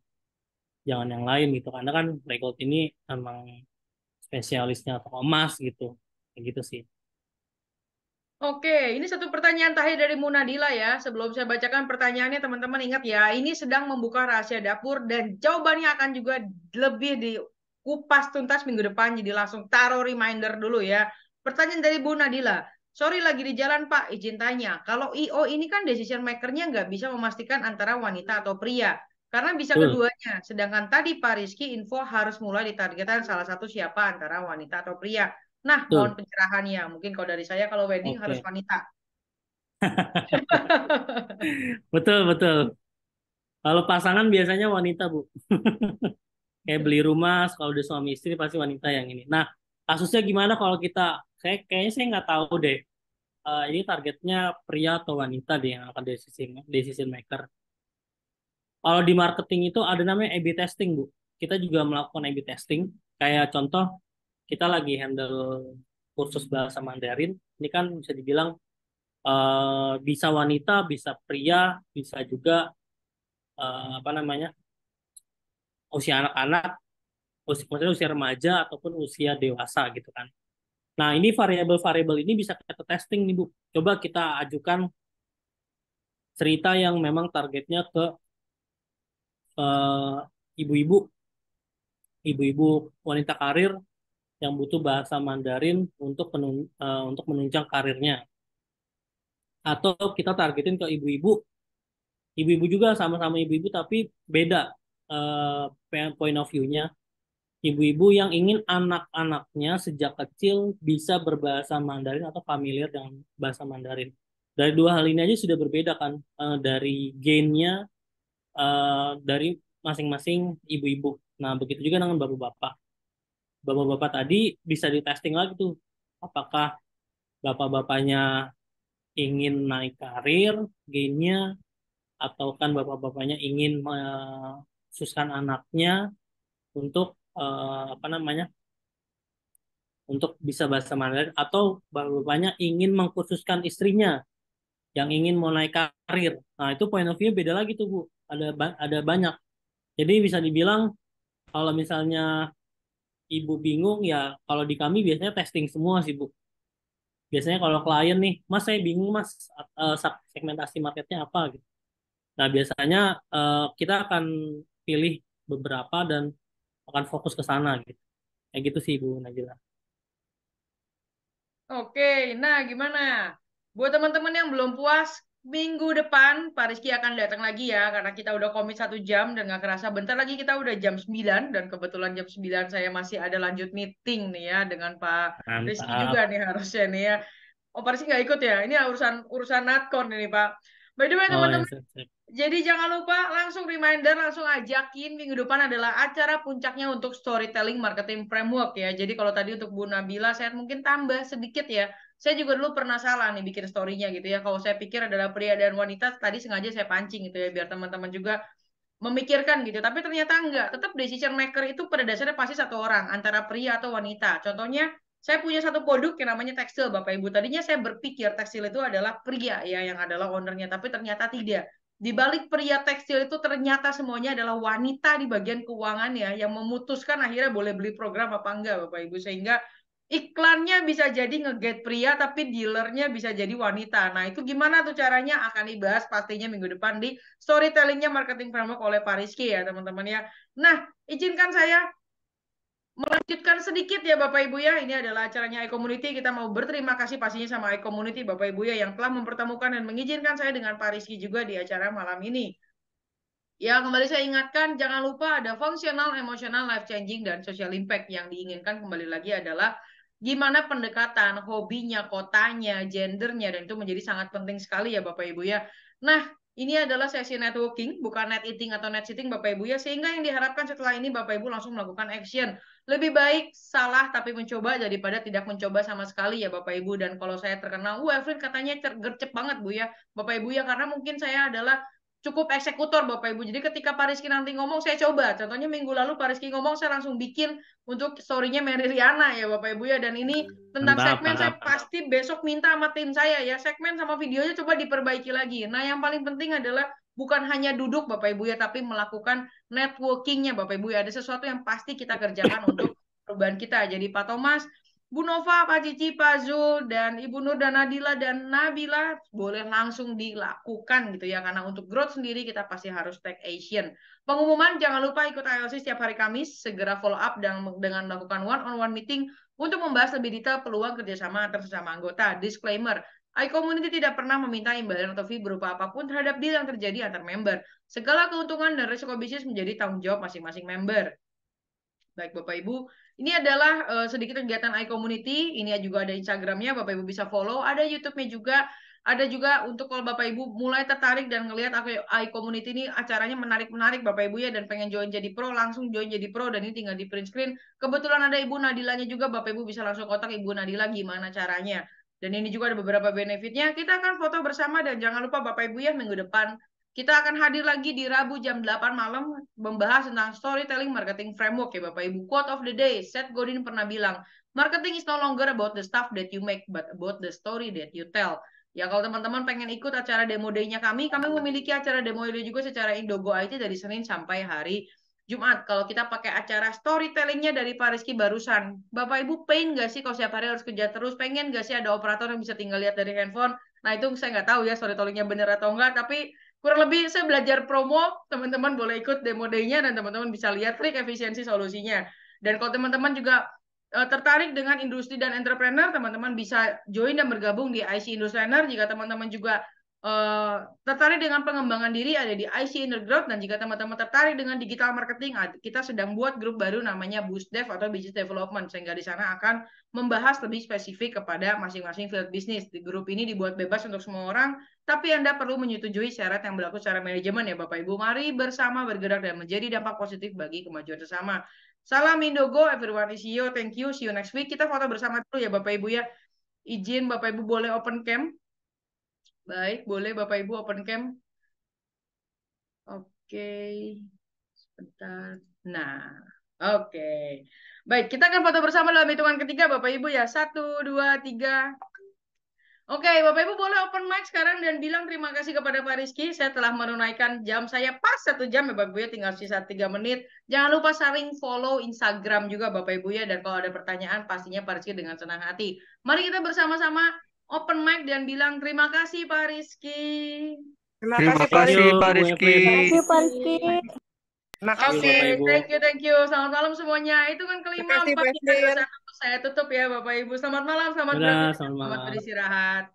jangan yang lain gitu karena kan Lego ini emang spesialisnya toko emas gitu, kayak gitu sih. Oke, ini satu pertanyaan terakhir dari Munadila ya. Sebelum saya bacakan pertanyaannya, teman-teman ingat ya, ini sedang membuka rahasia dapur dan jawabannya akan juga lebih dikupas tuntas minggu depan. Jadi langsung taruh reminder dulu ya. Pertanyaan dari Bu Nadila. Sorry lagi di jalan Pak, izin tanya. Kalau IO ini kan decision makernya nggak bisa memastikan antara wanita atau pria. Karena bisa Betul, keduanya. Sedangkan tadi Pak Rizky info harus mulai ditargetkan salah satu siapa antara wanita atau pria. Nah, mohon betul. pencerahannya. Mungkin kalau dari saya, kalau wedding harus Oke. wanita. Betul, betul. Kalau pasangan biasanya wanita, Bu. Kayak beli rumah, kalau udah suami istri pasti wanita yang ini. Nah, kasusnya gimana kalau kita, kayaknya saya nggak tahu deh. ini targetnya pria atau wanita deh yang akan decision maker. Kalau di marketing itu ada namanya A/B testing, Bu. Kita juga melakukan A/B testing. Kayak contoh, kita lagi handle kursus bahasa Mandarin. Ini kan bisa dibilang bisa wanita, bisa pria, bisa juga apa namanya usia anak-anak, maksudnya usia remaja ataupun usia dewasa gitu kan. Nah, ini variabel-variabel ini bisa kita testing nih, Bu. Coba kita ajukan cerita yang memang targetnya ke eh, ibu-ibu, ibu-ibu wanita karir yang butuh bahasa Mandarin untuk menunjang karirnya. Atau kita targetin ke ibu-ibu, ibu-ibu juga sama-sama ibu-ibu tapi beda point of view-nya. Ibu-ibu yang ingin anak-anaknya sejak kecil bisa berbahasa Mandarin atau familiar dengan bahasa Mandarin. Dari dua hal ini aja sudah berbeda kan, dari gain-nya dari masing-masing ibu-ibu. Nah, begitu juga dengan bapak-bapak. Bapak-bapak tadi bisa di testing lagi tuh, apakah bapak-bapaknya ingin naik karir, gainnya, atau kan bapak-bapaknya ingin khususkan anaknya untuk apa namanya, untuk bisa bahasa Mandarin, atau bapak-bapaknya ingin mengkhususkan istrinya yang ingin mau naik karir. Nah, itu point of view beda lagi tuh, Bu. Ada banyak. Jadi bisa dibilang kalau misalnya ibu bingung ya, kalau di kami biasanya testing semua sih, Bu. Biasanya kalau klien nih, Mas saya bingung Mas, segmentasi marketnya apa gitu. Nah, biasanya kita akan pilih beberapa dan akan fokus ke sana gitu. Kayak gitu sih, Bu Najila. Oke, nah gimana? Buat teman-teman yang belum puas, minggu depan Pak Rizky akan datang lagi ya, karena kita udah komit 1 jam dan gak kerasa bentar lagi kita udah jam 9, dan kebetulan jam 9 saya masih ada lanjut meeting nih ya dengan Pak Rizky juga Mantap. nih harusnya nih ya. Oh, Pak Rizky nggak ikut ya? Ini urusan urusan Natcon ini Pak. By the way Oh ya, teman-teman, siap, siap. jadi jangan lupa langsung reminder, langsung ajakin minggu depan adalah acara puncaknya untuk storytelling marketing framework ya. Jadi kalau tadi untuk Bu Nabila, saya mungkin tambah sedikit ya. Saya juga dulu pernah salah nih bikin story-nya gitu ya. Kalau saya pikir adalah pria dan wanita, tadi sengaja saya pancing gitu ya, biar teman-teman juga memikirkan gitu. Tapi ternyata enggak. Tetap decision maker itu pada dasarnya pasti satu orang, antara pria atau wanita. Contohnya, saya punya satu produk yang namanya tekstil, Bapak Ibu. Tadinya saya berpikir tekstil itu adalah pria ya yang adalah ownernya, tapi ternyata tidak. Di balik pria tekstil itu ternyata semuanya adalah wanita di bagian keuangan ya yang memutuskan akhirnya boleh beli program apa enggak, Bapak Ibu. Sehingga iklannya bisa jadi nge-get pria tapi dealernya bisa jadi wanita. Nah, itu gimana tuh caranya akan dibahas pastinya minggu depan di storytellingnya marketing framework oleh Pak Rizky ya, teman-teman ya. Nah, izinkan saya melanjutkan sedikit ya Bapak Ibu ya. Ini adalah acaranya iCommunity. Kita mau berterima kasih pastinya sama iCommunity Bapak Ibu ya yang telah mempertemukan dan mengizinkan saya dengan Pak Rizky juga di acara malam ini. Ya, kembali saya ingatkan, jangan lupa ada fungsional, emosional, life changing, dan social impact. Yang diinginkan kembali lagi adalah gimana pendekatan, hobinya, kotanya, gendernya, dan itu menjadi sangat penting sekali ya Bapak Ibu ya. Nah, ini adalah sesi networking, bukan net eating atau net sitting Bapak Ibu ya. Sehingga yang diharapkan setelah ini Bapak Ibu langsung melakukan action. Lebih baik salah tapi mencoba daripada tidak mencoba sama sekali ya Bapak Ibu. Dan kalau saya terkenal, Evelyn katanya gercep banget Bu ya, Bapak Ibu ya. Karena mungkin saya adalah cukup eksekutor Bapak Ibu. Jadi ketika Pak Rizky nanti ngomong, saya coba. Contohnya minggu lalu Pak Rizky ngomong, saya langsung bikin untuk story-nya Mary Riana ya Bapak Ibu ya. Dan ini tentang Mantap, segmen, saya mantap. pasti besok minta sama tim saya ya. Segmen sama videonya coba diperbaiki lagi. Nah yang paling penting adalah bukan hanya duduk Bapak Ibu ya, tapi melakukan networking-nya Bapak Ibu ya. Ada sesuatu yang pasti kita kerjakan untuk perubahan kita. Jadi Pak Thomas, Bu Nova, Pak Cici, Pak Zul, dan Ibu Nur dan Nadila dan Nabila boleh langsung dilakukan gitu ya. Karena untuk growth sendiri kita pasti harus take action. Pengumuman jangan lupa ikut ILC setiap hari Kamis. Segera follow up dengan melakukan one-on-one meeting untuk membahas lebih detail peluang kerjasama antar sesama anggota. Disclaimer, iCommunity tidak pernah meminta imbalan atau fee berupa apapun terhadap deal yang terjadi antar member. Segala keuntungan dan risiko bisnis menjadi tanggung jawab masing-masing member. Baik Bapak Ibu, ini adalah sedikit kegiatan iCommunity. Ini juga ada Instagramnya, Bapak Ibu bisa follow. Ada YouTube-nya juga. Ada juga untuk kalau Bapak Ibu mulai tertarik dan ngelihat iCommunity ini acaranya menarik-menarik Bapak Ibu ya, dan pengen join jadi pro, langsung join jadi pro, dan ini tinggal di print screen. Kebetulan ada Ibu Nadilanya juga, Bapak Ibu bisa langsung kontak Ibu Nadila gimana caranya. Dan ini juga ada beberapa benefitnya. Kita akan foto bersama dan jangan lupa Bapak Ibu ya minggu depan kita akan hadir lagi di Rabu jam 8 malam membahas tentang storytelling marketing framework ya Bapak Ibu. Quote of the day, Seth Godin pernah bilang, marketing is no longer about the stuff that you make, but about the story that you tell. Ya kalau teman-teman pengen ikut acara demo day-nya kami memiliki acara demo day juga secara Indogo IT dari Senin sampai hari Jumat. Kalau kita pakai acara storytellingnya dari Pak Rizky barusan, Bapak Ibu pengen nggak sih kalau setiap hari harus kerja terus? Pengen nggak sih ada operator yang bisa tinggal lihat dari handphone? Nah itu saya nggak tahu ya storytellingnya bener atau enggak, tapi kurang lebih saya belajar promo, teman-teman boleh ikut demo day-nya dan teman-teman bisa lihat trik efisiensi solusinya. Dan kalau teman-teman juga tertarik dengan industri dan entrepreneur, teman-teman bisa join dan bergabung di IC Industrainer. Jika teman-teman juga tertarik dengan pengembangan diri, ada di IC Inner Growth. Dan jika teman-teman tertarik dengan digital marketing, kita sedang buat grup baru namanya Boost Dev atau Business Development, sehingga di sana akan membahas lebih spesifik kepada masing-masing field bisnis. Di grup ini dibuat bebas untuk semua orang, tapi Anda perlu menyetujui syarat yang berlaku secara manajemen ya Bapak Ibu. Mari bersama bergerak dan menjadi dampak positif bagi kemajuan bersama. Salam Indogo, everyone is you. Thank you. See you next week. Kita foto bersama dulu ya Bapak Ibu ya. Izin Bapak Ibu boleh open cam. Baik, boleh Bapak Ibu open cam. Oke. Sebentar. Nah, oke. Baik, kita akan foto bersama dalam hitungan ketiga Bapak Ibu ya. 1, 2, 3. Oke, Bapak Ibu boleh open mic sekarang dan bilang terima kasih kepada Pak Rizky. Saya telah menunaikan jam saya pas 1 jam ya Bapak Ibu ya, tinggal sisa 3 menit. Jangan lupa saling follow Instagram juga Bapak Ibu ya. Dan kalau ada pertanyaan pastinya Pak Rizky dengan senang hati. Mari kita bersama-sama open mic dan bilang terima kasih Pak Rizky. Terima Terima kasih Pak kasih Rizky. Pak Bu Rizky. Evelyn. Terima kasih Pak Rizky. Terima Oke, kasih. Bapak Ibu. thank you. Selamat malam semuanya. Hitungan Terima kelima, kasih 4, Pak 3, 2, Rizky. 1. Saya tutup ya Bapak Ibu. Selamat malam, selamat Dadah, beraktivitas, selamat selamat malam. beristirahat.